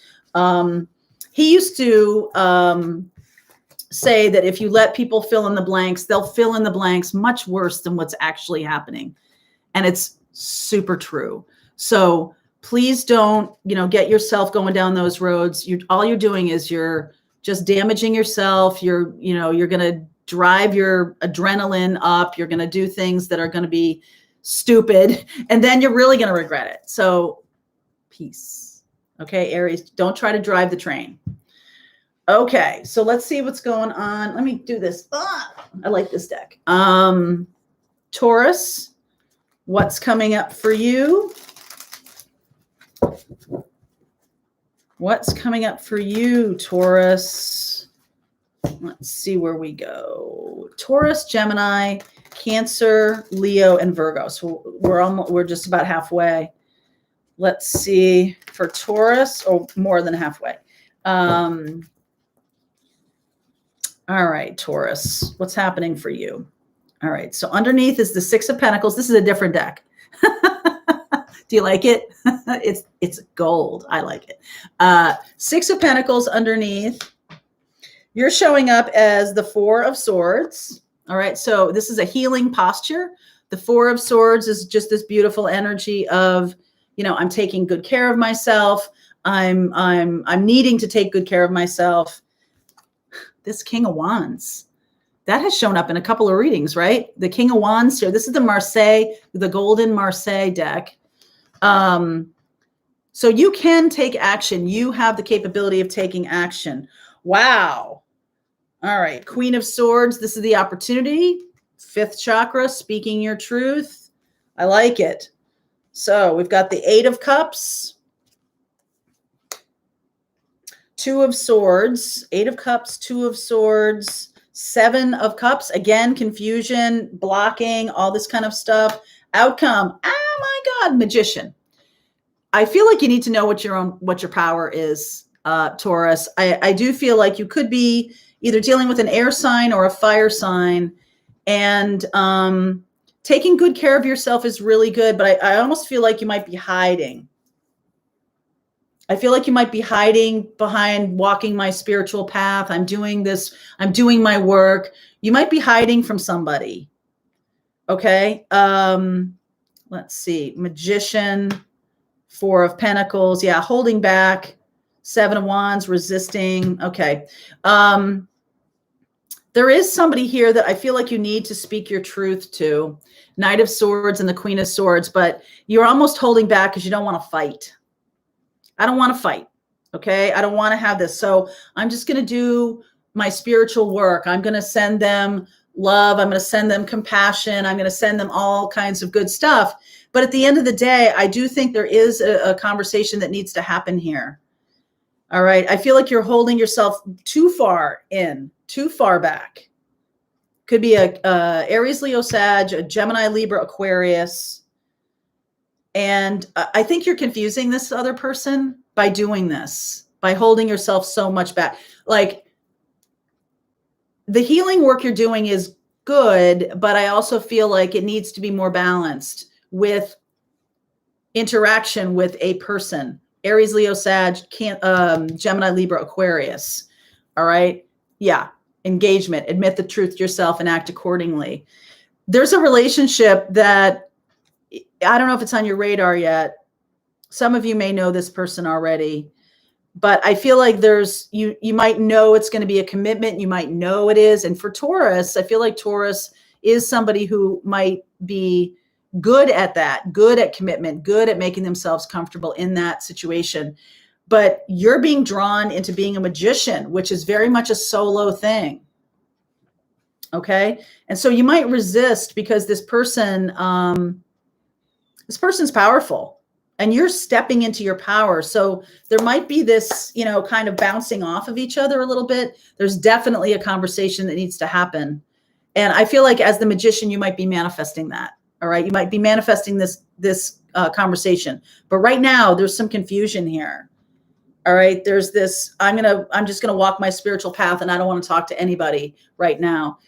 [SPEAKER 1] He used to say that if you let people fill in the blanks, they'll fill in the blanks much worse than what's actually happening. And it's super true. So please don't, get yourself going down those roads. All you're doing is you're just damaging yourself. You're going to drive your adrenaline up. You're going to do things that are going to be stupid, and then you're really going to regret it. So peace. Okay, Aries, don't try to drive the train. Okay, so let's see what's going on. Let me do this. I like this deck. Taurus, what's coming up for you? What's coming up for you, Taurus? Let's see where we go. Taurus, Gemini, Cancer, Leo, and Virgo. So we're just about halfway. Let's see for Taurus, or more than halfway. All right, Taurus, what's happening for you? All right, so underneath is the Six of Pentacles. This is a different deck. Do you like it? It's gold. I like it. Six of Pentacles underneath. You're showing up as the Four of Swords. All right, so this is a healing posture. The Four of Swords is just this beautiful energy of, I'm taking good care of myself. I'm needing to take good care of myself. This King of Wands, that has shown up in a couple of readings, right? The King of Wands here. This is the Marseille, the Golden Marseille deck. So you can take action. You have the capability of taking action. Wow. All right. Queen of Swords. This is the opportunity. Fifth chakra, speaking your truth. I like it. So we've got the Eight of Cups. Two of Swords, Eight of Cups, Two of Swords, Seven of Cups. Again, confusion, blocking, all this kind of stuff. Outcome. Oh my God, Magician. I feel like you need to know what your power is, Taurus. I do feel like you could be either dealing with an air sign or a fire sign, and taking good care of yourself is really good. But I almost feel like you might be hiding. I feel like you might be hiding behind walking my spiritual path. I'm doing this. I'm doing my work. You might be hiding from somebody. Okay. Let's see. Magician, Four of Pentacles. Yeah. Holding back. Seven of Wands, resisting. Okay. There is somebody here that I feel like you need to speak your truth to. Knight of Swords and the Queen of Swords, but you're almost holding back because you don't want to fight. I don't want to fight. Okay. I don't want to have this. So I'm just going to do my spiritual work. I'm going to send them love. I'm going to send them compassion. I'm going to send them all kinds of good stuff. But at the end of the day, I do think there is a conversation that needs to happen here. All right. I feel like you're holding yourself too far in, too far back. Could be a Aries, Leo, Sag, a Gemini, Libra, Aquarius. And I think you're confusing this other person by doing this, by holding yourself so much back. Like, the healing work you're doing is good, but I also feel like it needs to be more balanced with interaction with a person. Aries, Leo, Sag, Gemini, Libra, Aquarius. All right. Yeah. Engagement, admit the truth to yourself and act accordingly. There's a relationship that, I don't know if it's on your radar yet. Some of you may know this person already, but I feel like you might know it's going to be a commitment. You might know it is. And for Taurus, I feel like Taurus is somebody who might be good at that, good at commitment, good at making themselves comfortable in that situation. But you're being drawn into being a magician, which is very much a solo thing. Okay. And so you might resist because this person's powerful and you're stepping into your power. So there might be this, kind of bouncing off of each other a little bit. There's definitely a conversation that needs to happen. And I feel like as the magician, you might be manifesting that. All right. You might be manifesting this conversation, but right now there's some confusion here. All right. There's this, I'm just going to walk my spiritual path and I don't want to talk to anybody right now.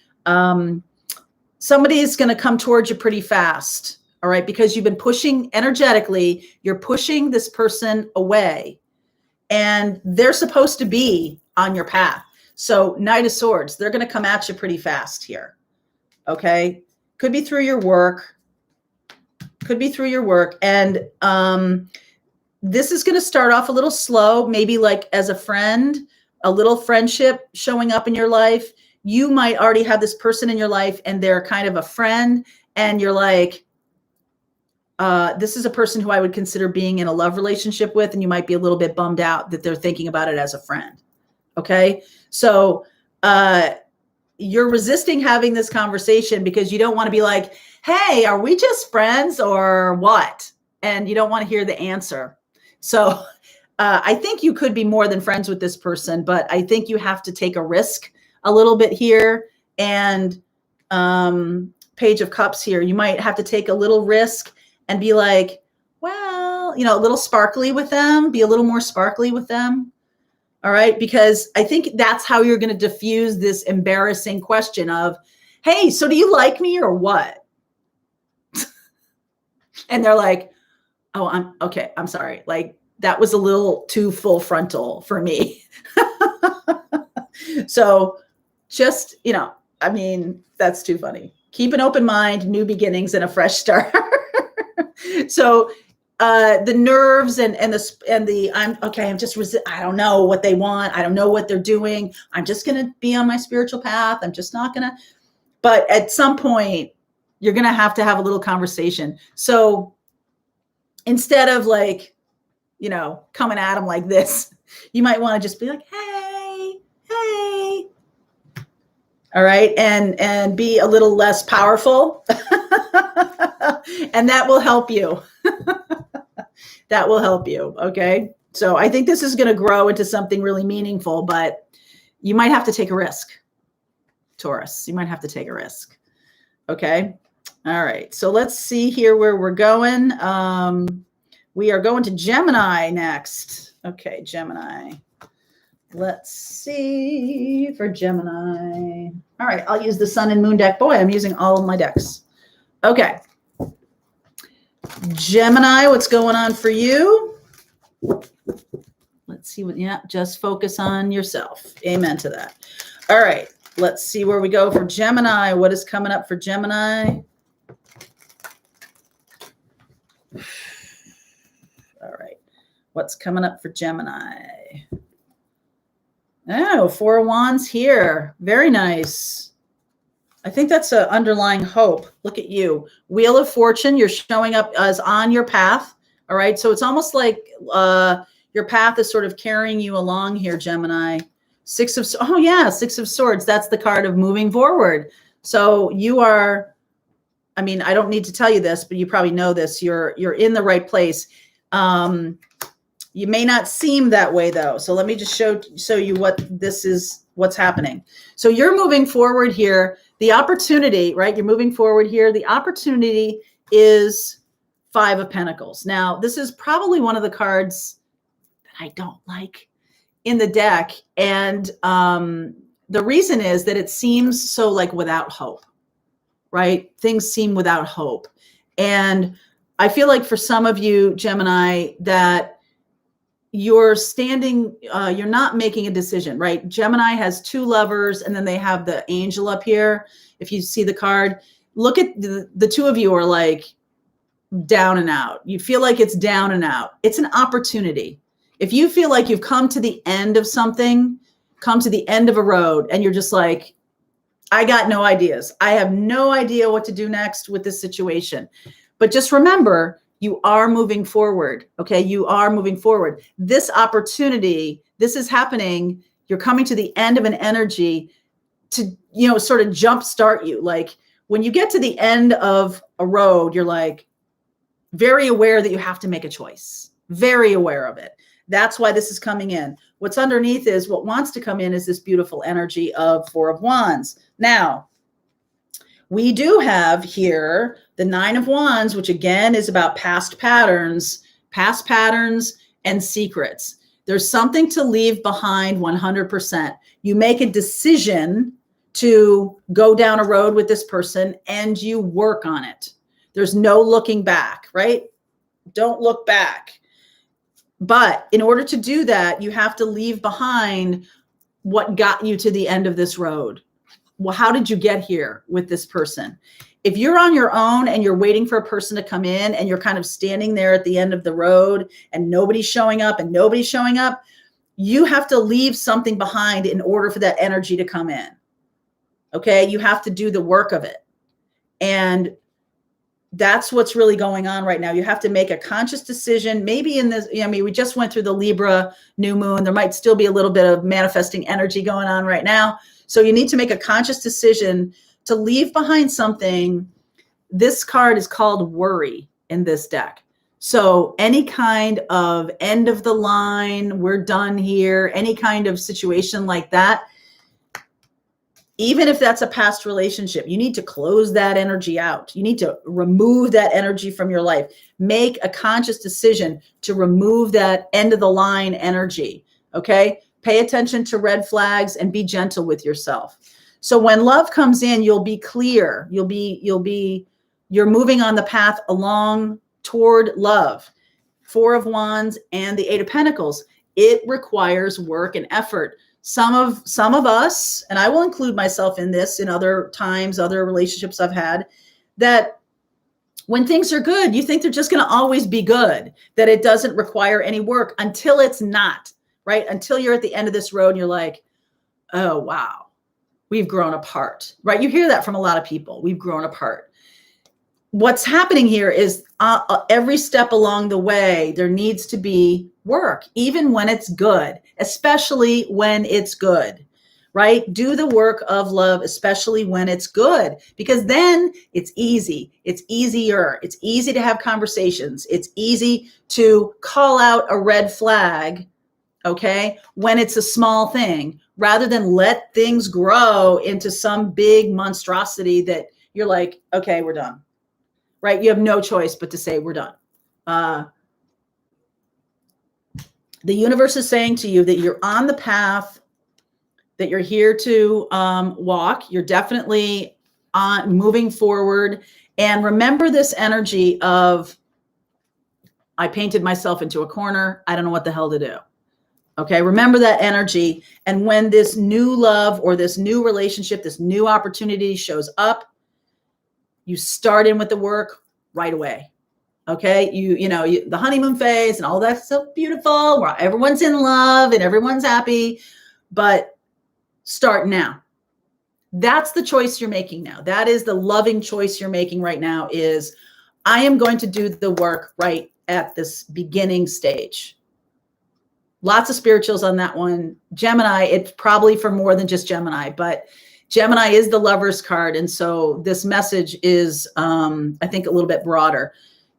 [SPEAKER 1] Somebody is going to come towards you pretty fast. All right. Because you've been pushing energetically, you're pushing this person away and they're supposed to be on your path. So Knight of Swords, they're going to come at you pretty fast here. Okay. Could be through your work. And, this is going to start off a little slow, maybe like as a friend, a little friendship showing up in your life. You might already have this person in your life and they're kind of a friend and you're like, this is a person who I would consider being in a love relationship with. And you might be a little bit bummed out that they're thinking about it as a friend. Okay. So, you're resisting having this conversation because you don't want to be like, hey, are we just friends or what? And you don't want to hear the answer. So I think you could be more than friends with this person, but I think you have to take a risk a little bit here. And Page of Cups here, you might have to take a little risk and be like, well, a little sparkly with them, be a little more sparkly with them. All right. Because I think that's how you're going to diffuse this embarrassing question of, hey, so do you like me or what? And they're like, oh, I'm okay. I'm sorry. Like that was a little too full frontal for me. So just, that's too funny. Keep an open mind, new beginnings, and a fresh start. So the nerves and the I don't know what they want. I don't know what they're doing. I'm just going to be on my spiritual path. I'm just not going to. But at some point, you're going to have a little conversation. So instead of like, coming at them like this, you might want to just be like, hey. All right. And be a little less powerful. And that will help you. That will help you. Okay. So I think this is going to grow into something really meaningful, but you might have to take a risk, Taurus. You might have to take a risk. Okay. All right. So let's see here where we're going. We are going to Gemini next. Okay. Gemini. Let's see for Gemini. All right. I'll use the Sun and Moon deck. Boy, I'm using all of my decks. Okay. Gemini, what's going on for you? Let's see just focus on yourself. Amen to that. All right, let's see where we go for Gemini. What is coming up for Gemini? All right, what's coming up for Gemini? Oh, 4 of Wands here. Very nice. I think that's an underlying hope. Look at you. Wheel of Fortune, you're showing up as on your path. All right. So it's almost like your path is sort of carrying you along here, Gemini. 6 of Swords. That's the card of moving forward. So you are, I don't need to tell you this, but you probably know this. You're in the right place. You may not seem that way though. So let me just show you what's happening. So you're moving forward here. The opportunity, right? You're moving forward here. The opportunity is 5 of Pentacles. Now, this is probably one of the cards that I don't like in the deck. And the reason is that it seems so like without hope, right? Things seem without hope. And I feel like for some of you, Gemini, that you're standing, you're not making a decision, right? Gemini has 2 lovers and then they have the angel up here. If you see the card, look at the 2 of you are like down and out. You feel like it's down and out. It's an opportunity. If you feel like you've come to the end of something, come to the end of a road and you're just like, I got no ideas. I have no idea what to do next with this situation. But just remember, you are moving forward. Okay. You are moving forward. This opportunity, this is happening. You're coming to the end of an energy to, sort of jumpstart you. Like when you get to the end of a road, you're like very aware that you have to make a choice, very aware of it. That's why this is coming in. What's underneath is what wants to come in is this beautiful energy of 4 of Wands. Now, we do have here the 9 of Wands, which again is about past patterns and secrets. There's something to leave behind 100%. You make a decision to go down a road with this person and you work on it. There's no looking back, right? Don't look back. But in order to do that, you have to leave behind what got you to the end of this road. Well, how did you get here with this person? If you're on your own and you're waiting for a person to come in and you're kind of standing there at the end of the road and nobody's showing up, you have to leave something behind in order for that energy to come in. Okay. You have to do the work of it. And that's what's really going on right now. You have to make a conscious decision. Maybe in this, I mean, we just went through the Libra new moon. There might still be a little bit of manifesting energy going on right now. So you need to make a conscious decision to leave behind something. This card is called worry in this deck. So any kind of end of the line, we're done here, any kind of situation like that, even if that's a past relationship, you need to close that energy out. You need to remove that energy from your life. Make a conscious decision to remove that end of the line energy. Okay. Pay attention to red flags and be gentle with yourself. So when love comes in, you'll be clear. You're moving on the path along toward love. 4 of Wands and the 8 of Pentacles. It requires work and effort. Some of us, and I will include myself in this in other times, other relationships I've had, that when things are good, you think they're just going to always be good, that it doesn't require any work until it's not, right? Until you're at the end of this road and you're like, oh, wow, we've grown apart, right? You hear that from a lot of people. We've grown apart. What's happening here is every step along the way, there needs to be work, even when it's good, especially when it's good, right? Do the work of love, especially when it's good, because then it's easy. It's easier. It's easy to have conversations. It's easy to call out a red flag, okay, when it's a small thing, rather than let things grow into some big monstrosity that you're like, okay, we're done. Right? You have no choice but to say we're done. The universe is saying to you that you're on the path, that you're here to walk. You're definitely on moving forward. And remember this energy of, I painted myself into a corner. I don't know what the hell to do. Okay. Remember that energy. And when this new love or this new relationship, this new opportunity shows up, you start in with the work right away. Okay. The honeymoon phase and all that's so beautiful, where everyone's in love and everyone's happy, but start now. That's the choice you're making now. That is the loving choice you're making right now is, I am going to do the work right at this beginning stage. Lots of spirituals on that one. Gemini, it's probably for more than just Gemini, but Gemini is the Lover's card. And so this message is, I think, a little bit broader.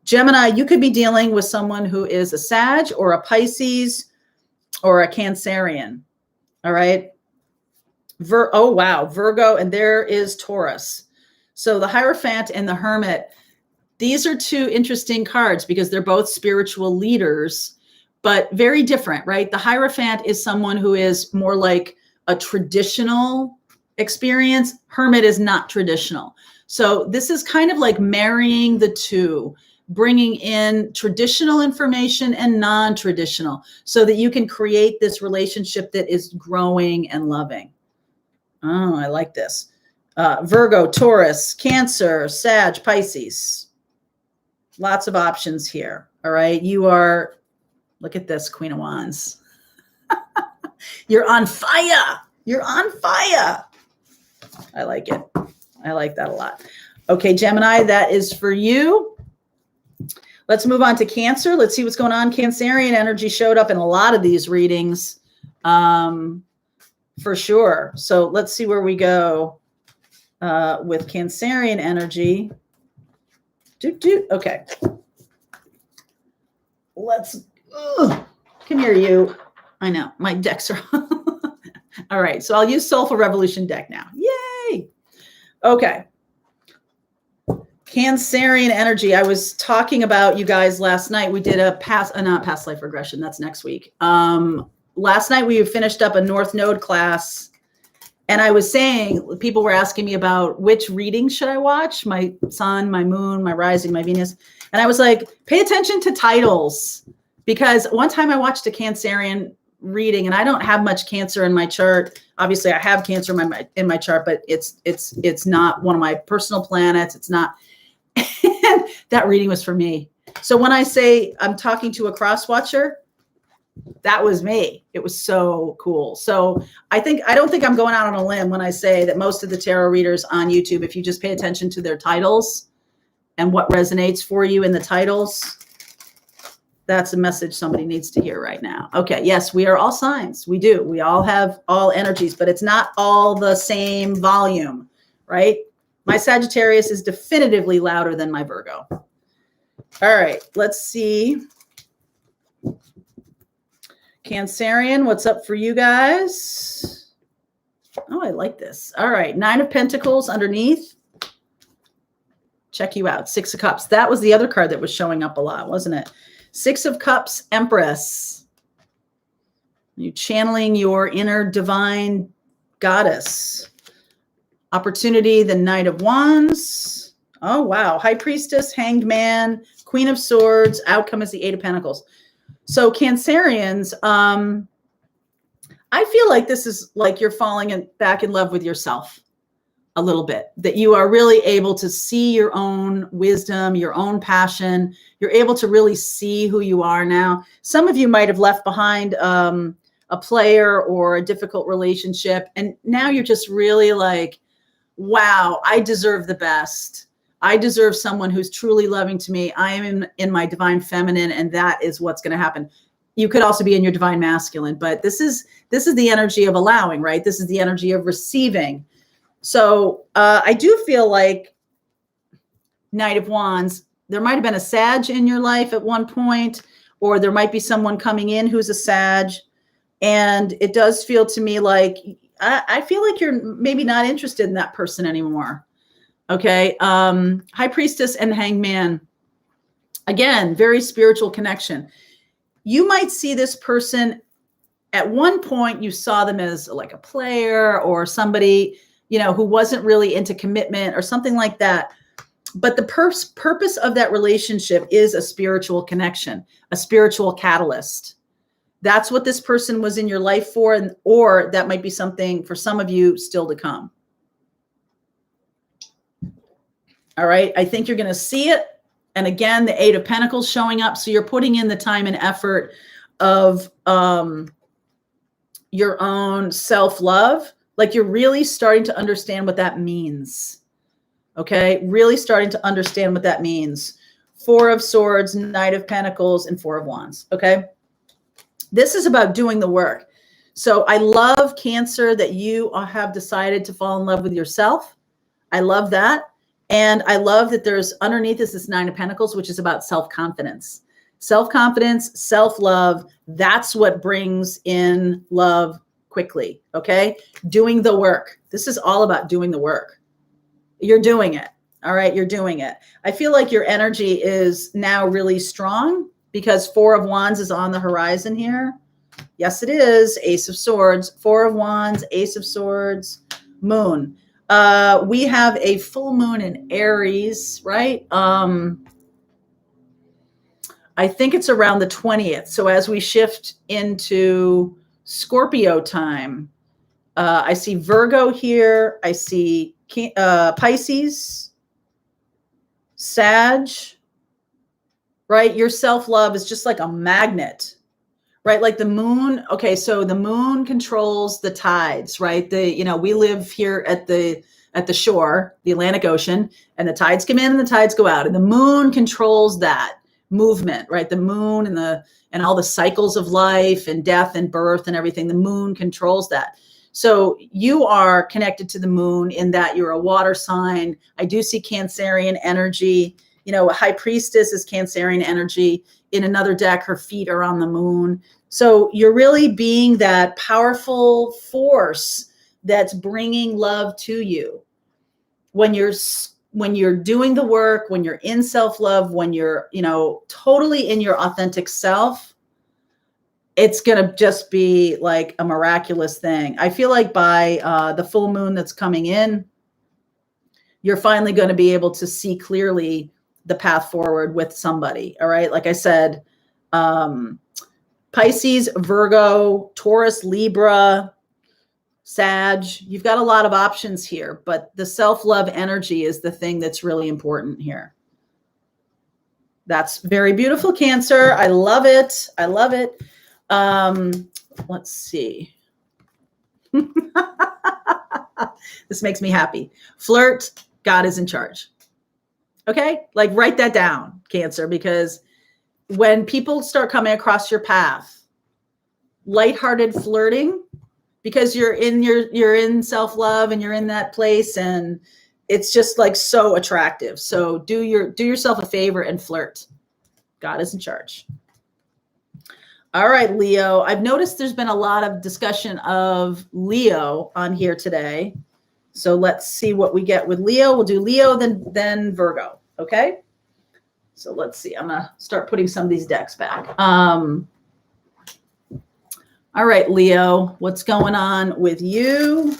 [SPEAKER 1] Gemini, you could be dealing with someone who is a Sag or a Pisces or a Cancerian. All right. Oh, wow. Virgo. And there is Taurus. So the Hierophant and the Hermit, these are two interesting cards because they're both spiritual leaders, but very different, right? The Hierophant is someone who is more like a traditional experience. Hermit is not traditional. So this is kind of like marrying the two, bringing in traditional information and non-traditional so that you can create this relationship that is growing and loving. Oh, I like this. Virgo, Taurus, Cancer, Sag, Pisces. Lots of options here. All right. You are, look at this, Queen of Wands. You're on fire. You're on fire. I like it. I like that a lot. Okay, Gemini, that is for you. Let's move on to Cancer. Let's see what's going on. Cancerian energy showed up in a lot of these readings, for sure. So let's see where we go with Cancerian energy. Okay. Let's, come here, you. I know, my decks are all right, so I'll use Soulful Revolution deck now. Yay! Okay. Cancerian energy. I was talking about you guys last night. We did not past life regression. That's next week. Last night we finished up a North Node class, and I was saying, people were asking me about which readings should I watch? My sun, my moon, my rising, my Venus. And I was like, pay attention to titles, because one time I watched a Cancerian reading, and I don't have much Cancer in my chart. Obviously I have Cancer in my chart, but it's not one of my personal planets. It's not. That reading was for me. So when I say I'm talking to a cross watcher, that was me. It was so cool. So I don't think I'm going out on a limb when I say that most of the tarot readers on YouTube, if you just pay attention to their titles and what resonates for you in the titles. That's a message somebody needs to hear right now. Okay, yes, we are all signs. We do. We all have all energies, but it's not all the same volume, right? My Sagittarius is definitively louder than my Virgo. All right, let's see. Cancerian, what's up for you guys? Oh, I like this. All right, 9 of Pentacles underneath. Check you out. 6 of Cups. That was the other card that was showing up a lot, wasn't it? 6 of Cups, Empress. You channeling your inner divine goddess. Opportunity, the Knight of Wands. Oh, wow. High Priestess, Hanged Man, Queen of Swords. Outcome is the 8 of Pentacles. So Cancerians, I feel like this is like you're falling back in love with yourself a little bit, that you are really able to see your own wisdom, your own passion. You're able to really see who you are now. Some of you might have left behind a player or a difficult relationship, and now you're just really like, wow, I deserve the best. I deserve someone who's truly loving to me. I am in my divine feminine, and that is what's going to happen. You could also be in your divine masculine, but this is the energy of allowing, right? This is the energy of receiving. So I do feel like Knight of Wands, there might have been a Sag in your life at one point, or there might be someone coming in who's a Sag. And it does feel to me like, I feel like you're maybe not interested in that person anymore. Okay. High Priestess and Hangman. Again, very spiritual connection. You might see this person at one point, you saw them as like a player or somebody, you know, who wasn't really into commitment or something like that. But the purpose of that relationship is a spiritual connection, a spiritual catalyst. That's what this person was in your life for, or that might be something for some of you still to come. All right. I think you're going to see it. And again, the 8 of Pentacles showing up. So you're putting in the time and effort of your own self-love. Like you're really starting to understand what that means. Okay. Really starting to understand what that means. 4 of Swords, Knight of Pentacles, and 4 of Wands. Okay. This is about doing the work. So I love, Cancer, that you have decided to fall in love with yourself. I love that. And I love that there's underneath this 9 of Pentacles, which is about self-confidence. Self-confidence, self-love, that's what brings in love quickly, okay? Doing the work. This is all about doing the work. You're doing it, all right? You're doing it. I feel like your energy is now really strong because 4 of Wands is on the horizon here. Yes, it is. Ace of Swords, 4 of Wands, Ace of Swords, Moon. We have a full moon in Aries, right? I think it's around the 20th. So as we shift into Scorpio time, I see Virgo here. I see Pisces, Sag, right? Your self-love is just like a magnet, right? Like the moon. Okay. So the moon controls the tides, right? We live here at the shore, the Atlantic Ocean, and the tides come in and the tides go out, and the moon controls that movement, right? The moon and all the cycles of life and death and birth and everything. The moon controls that. So you are connected to the moon in that you're a water sign. I do see Cancerian energy. A High Priestess is Cancerian energy. In another deck, her feet are on the moon. So you're really being that powerful force that's bringing love to you. When you're doing the work, when you're in self-love, when you're, totally in your authentic self, it's going to just be like a miraculous thing. I feel like by the full moon that's coming in, you're finally going to be able to see clearly the path forward with somebody. All right. Like I said, Pisces, Virgo, Taurus, Libra, Sag, you've got a lot of options here, but the self-love energy is the thing that's really important here. That's very beautiful, Cancer. I love it. I love it. Let's see. This makes me happy. Flirt, God is in charge. Okay. Like write that down, Cancer, because when people start coming across your path, lighthearted flirting, because you're in self-love and you're in that place, and it's just like so attractive. So do yourself a favor and flirt. God is in charge. All right, Leo. I've noticed there's been a lot of discussion of Leo on here today. So let's see what we get with Leo. We'll do Leo, then Virgo. Okay. So let's see. I'm going to start putting some of these decks back. All right, Leo, what's going on with you?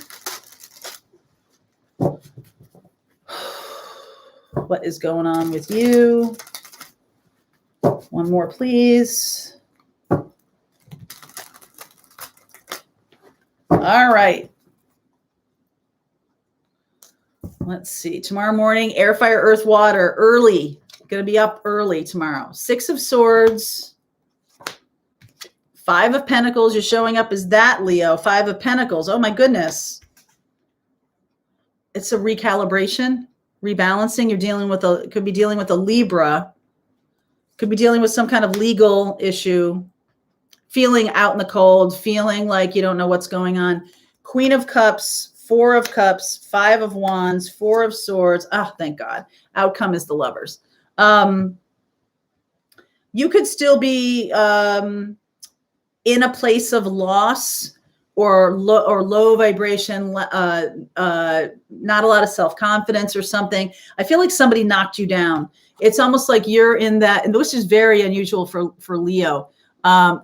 [SPEAKER 1] What is going on with you? One more, please. All right. Let's see. Tomorrow morning, air, fire, earth, water, early. Going to be up early tomorrow. 6 of Swords. 5 of Pentacles. You're showing up as that, Leo. 5 of Pentacles. Oh, my goodness. It's a recalibration, rebalancing. You're dealing with could be dealing with a Libra. Could be dealing with some kind of legal issue. Feeling out in the cold. Feeling like you don't know what's going on. Queen of Cups. 4 of Cups. 5 of Wands. 4 of Swords. Oh, thank God. Outcome is the Lovers. You could still be in a place of loss or low vibration, not a lot of self-confidence or something. I feel like somebody knocked you down. It's almost like you're in that, and this is very unusual for Leo.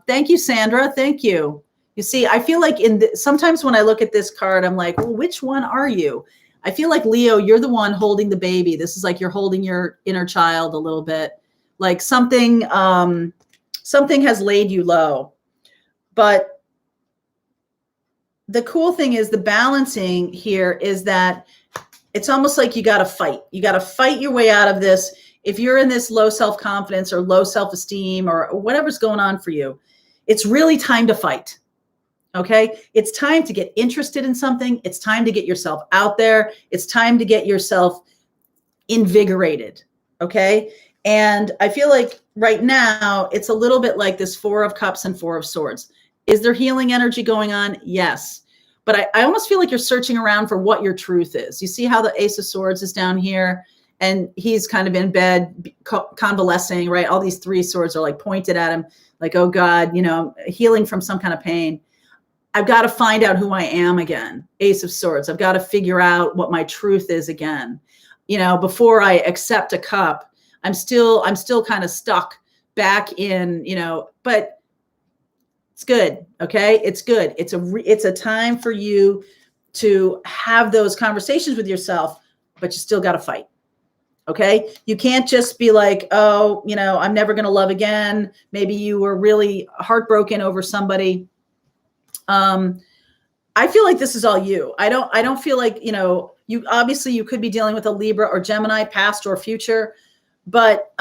[SPEAKER 1] Thank you, Sandra. Thank you. You see, I feel like sometimes when I look at this card, I'm like, well, which one are you? I feel like Leo, you're the one holding the baby. This is like you're holding your inner child a little bit. Like something has laid you low. But the cool thing is the balancing here is that it's almost like you got to fight. You got to fight your way out of this. If you're in this low self-confidence or low self-esteem or whatever's going on for you, it's really time to fight. Okay. It's time to get interested in something. It's time to get yourself out there. It's time to get yourself invigorated. Okay. And I feel like right now it's a little bit like this 4 of Cups and 4 of Swords. Is there healing energy going on? Yes. But I almost feel like you're searching around for what your truth is. You see how the Ace of Swords is down here and he's kind of in bed convalescing, right? All these 3 swords are like pointed at him like, oh God, healing from some kind of pain. I've got to find out who I am again. Ace of Swords. I've got to figure out what my truth is again. Before I accept a cup, I'm still kind of stuck back in, but it's good. Okay. It's good. It's a time for you to have those conversations with yourself, but you still got to fight. Okay. You can't just be like, oh, I'm never going to love again. Maybe you were really heartbroken over somebody. I feel like this is all you. I don't feel like, you obviously you could be dealing with a Libra or Gemini, past or future, but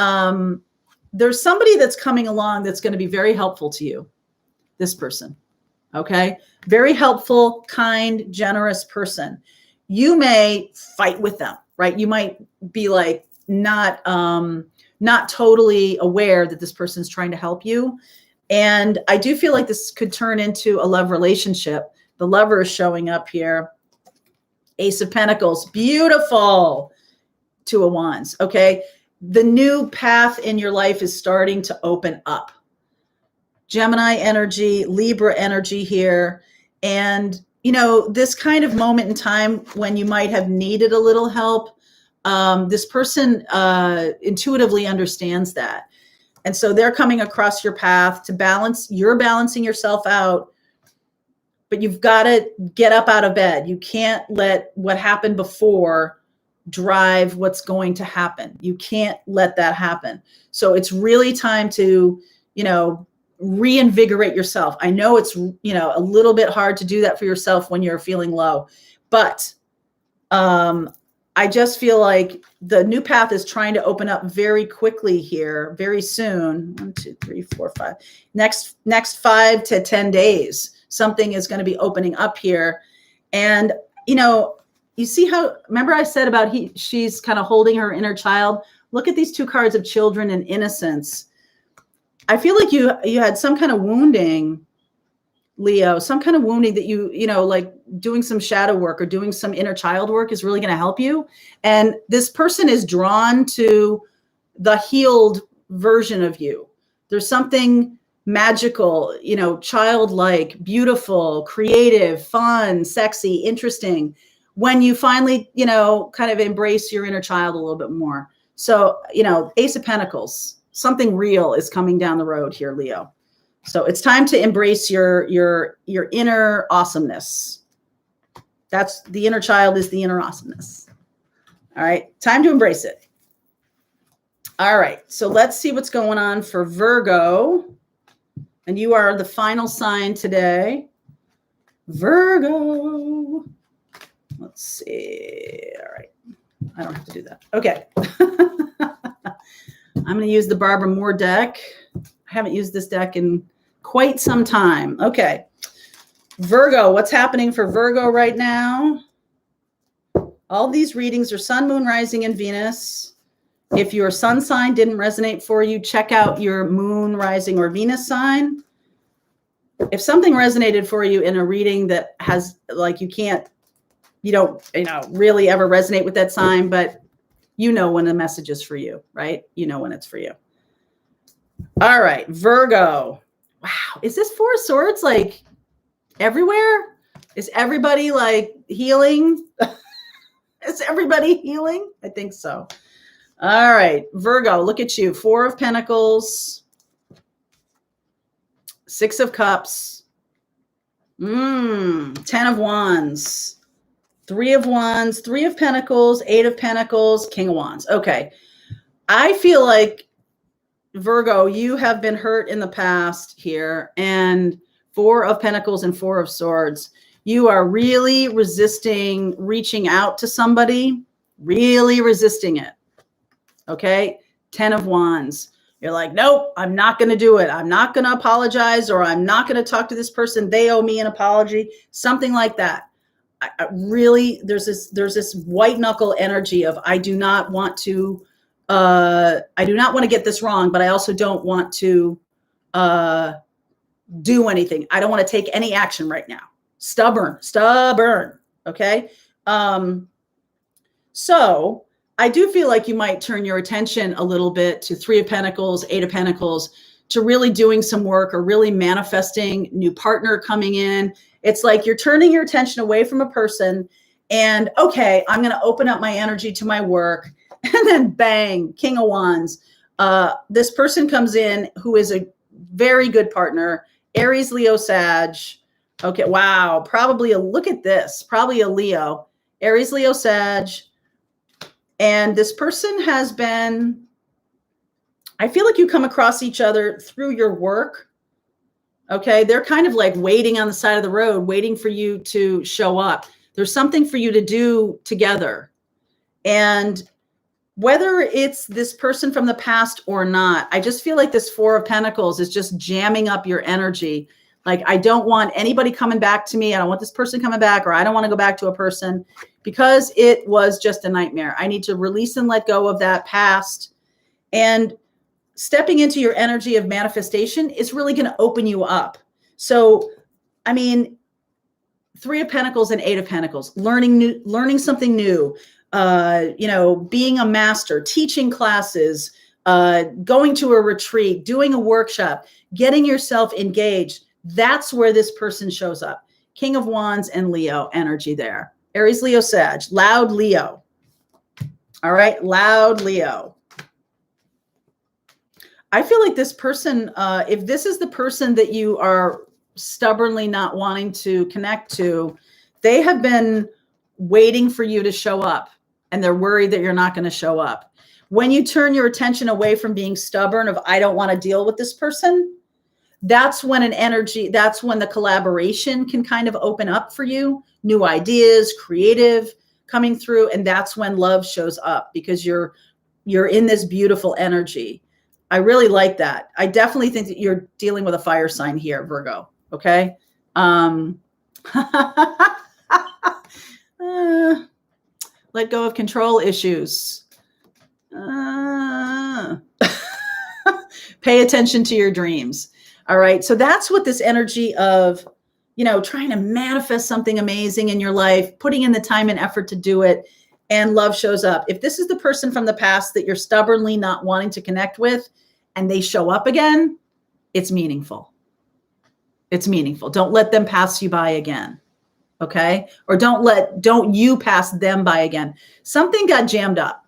[SPEAKER 1] there's somebody that's coming along that's going to be very helpful to you. This person. Okay. Very helpful, kind, generous person. You may fight with them, right? You might be like not totally aware that this person's trying to help you. And I do feel like this could turn into a love relationship. The Lover is showing up here. Ace of Pentacles. Beautiful. 2 of Wands. Okay. The new path in your life is starting to open up. Gemini energy, Libra energy here. And, this kind of moment in time when you might have needed a little help, this person intuitively understands that. And so they're coming across your path to balance. You're balancing yourself out, but you've got to get up out of bed. You can't let what happened before drive what's going to happen. You can't let that happen. So it's really time to, reinvigorate yourself. I know it's, a little bit hard to do that for yourself when you're feeling low, but I just feel like the new path is trying to open up very quickly here, very soon. 1, 2, 3, 4, 5. Next 5 to 10 days, something is going to be opening up here. And, you see how, remember I said about she's kind of holding her inner child. Look at these two cards of children and innocence. I feel like you had some kind of wounding, Leo, some kind of wounding that you know, like doing some shadow work or doing some inner child work is really going to help you. And this person is drawn to the healed version of you. There's something magical, you know, childlike, beautiful, creative, fun, sexy, interesting when you finally, you know, kind of embrace your inner child a little bit more. So, you know, Ace of Pentacles, something real is coming down the road here, Leo. So it's time to embrace your inner awesomeness. That's the inner child, is the inner awesomeness. All right, time to embrace it. All right, so let's see what's going on for Virgo. And you are the final sign today. Virgo. Let's see. All right. I don't have to do that. Okay. I'm going to use the Barbara Moore deck. I haven't used this deck in quite some time. Okay. Virgo, what's happening for Virgo right now? All these readings are Sun, Moon, Rising, and Venus. If your Sun sign didn't resonate for you, check out your Moon, Rising, or Venus sign. If something resonated for you in a reading that has, like, you don't, you know, really ever resonate with that sign, but you know when the message is for you, right? You know when it's for you. All right, Virgo. Wow, is this Four of Swords like everywhere? Is everybody like healing? Is everybody healing? I think so. All right, Virgo, look at you. Four of Pentacles, Six of Cups, 10 of Wands, Three of Wands, Three of Pentacles, Eight of Pentacles, King of Wands. Okay. I feel like, Virgo, you have been hurt in the past here, and Four of Pentacles and Four of Swords. You are really resisting reaching out to somebody, really resisting it. Okay. 10 of Wands. You're like, nope, I'm not going to do it. I'm not going to apologize, or I'm not going to talk to this person. They owe me an apology. Something like that. I really, there's this white knuckle energy of, I do not want to get this wrong, but I also don't want to do anything. I don't want to take any action right now. Stubborn. Okay. So I do feel like you might turn your attention a little bit to Three of Pentacles, Eight of Pentacles, to really doing some work or really manifesting new partner coming in. It's like you're turning your attention away from a person and, okay, I'm going to open up my energy to my work. And then bang, King of Wands. This person comes in who is a very good partner. Aries, Leo, Sag. Okay, wow. Look at this. Probably a Leo. Aries, Leo, Sag. And this person has been, I feel like you come across each other through your work. Okay, they're kind of like waiting on the side of the road, waiting for you to show up. There's something for you to do together. And whether it's this person from the past or not, I just feel like this Four of Pentacles is just jamming up your energy. Like, I don't want anybody coming back to me. I don't want this person coming back, or I don't want to go back to a person because it was just a nightmare. I need to release and let go of that past. And stepping into your energy of manifestation is really going to open you up. So, I mean, Three of Pentacles and Eight of Pentacles, learning something new, you know, being a master, teaching classes, going to a retreat, doing a workshop, getting yourself engaged. That's where this person shows up. King of Wands and Leo energy there. Aries, Leo, Sag, loud Leo. All right, loud Leo. I feel like this person, if this is the person that you are stubbornly not wanting to connect to, they have been waiting for you to show up, and they're worried that you're not going to show up. When you turn your attention away from being stubborn of, I don't want to deal with this person, that's when that's when the collaboration can kind of open up for you, new ideas, creative coming through. And that's when love shows up, because you're in this beautiful energy. I really like that. I definitely think that you're dealing with a fire sign here, Virgo. Okay. Let go of control issues. Pay attention to your dreams. All right. So that's what this energy of, trying to manifest something amazing in your life, putting in the time and effort to do it, and love shows up. If this is the person from the past that you're stubbornly not wanting to connect with and they show up again, it's meaningful. It's meaningful. Don't let them pass you by again. Okay. Or don't you pass them by again. Something got jammed up.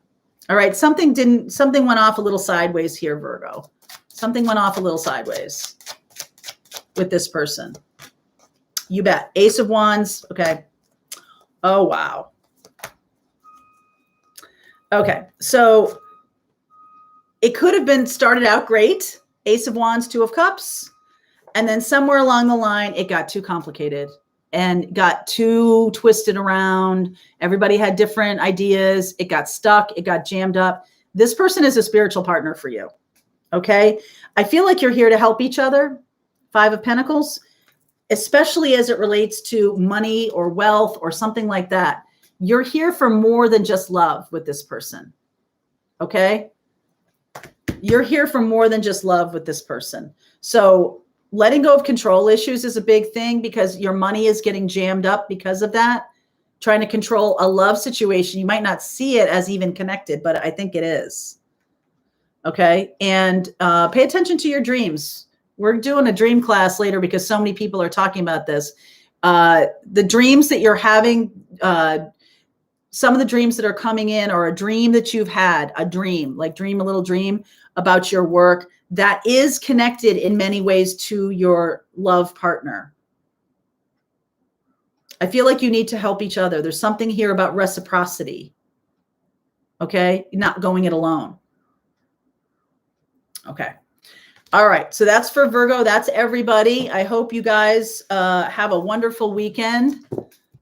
[SPEAKER 1] All right. Something went off a little sideways here, Virgo. Something went off a little sideways with this person. You bet. Ace of Wands. Okay. Oh, wow. Okay. So it could have been started out great. Ace of Wands, Two of Cups. And then somewhere along the line, it got too complicated and got too twisted around. Everybody had different ideas. It got stuck. It got jammed up. This person is a spiritual partner for you. Okay. I feel like you're here to help each other. Five of Pentacles, especially as it relates to money or wealth or something like that. You're here for more than just love with this person. Okay. You're here for more than just love with this person. So letting go of control issues is a big thing because your money is getting jammed up because of that. Trying to control a love situation. You might not see it as even connected, but I think it is. Okay. And pay attention to your dreams. We're doing a dream class later because so many people are talking about this. The dreams that you're having, some of the dreams that are coming in are a dream that you've had, like dream a little dream about your work that is connected in many ways to your love partner. I feel like you need to help each other. There's something here about reciprocity. Okay. You're not going it alone. Okay. All right. So that's for Virgo. That's everybody. I hope you guys have a wonderful weekend.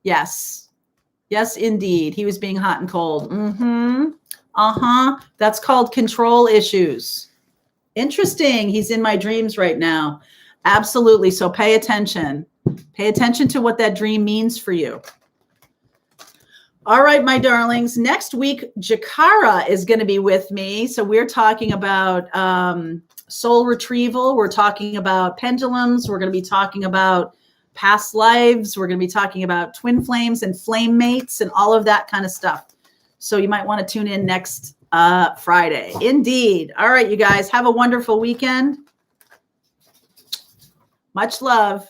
[SPEAKER 1] Yes. Yes, indeed. He was being hot and cold. That's called control issues. Interesting. He's in my dreams right now. Absolutely. So pay attention. Pay attention to what that dream means for you. All right, my darlings. Next week, Jakara is going to be with me. So we're talking about soul retrieval. We're talking about pendulums. We're going to be talking about past lives. We're going to be talking about twin flames and flame mates and all of that kind of stuff. So you might want to tune in next Friday. Indeed. All right, you guys, have a wonderful weekend. Much love.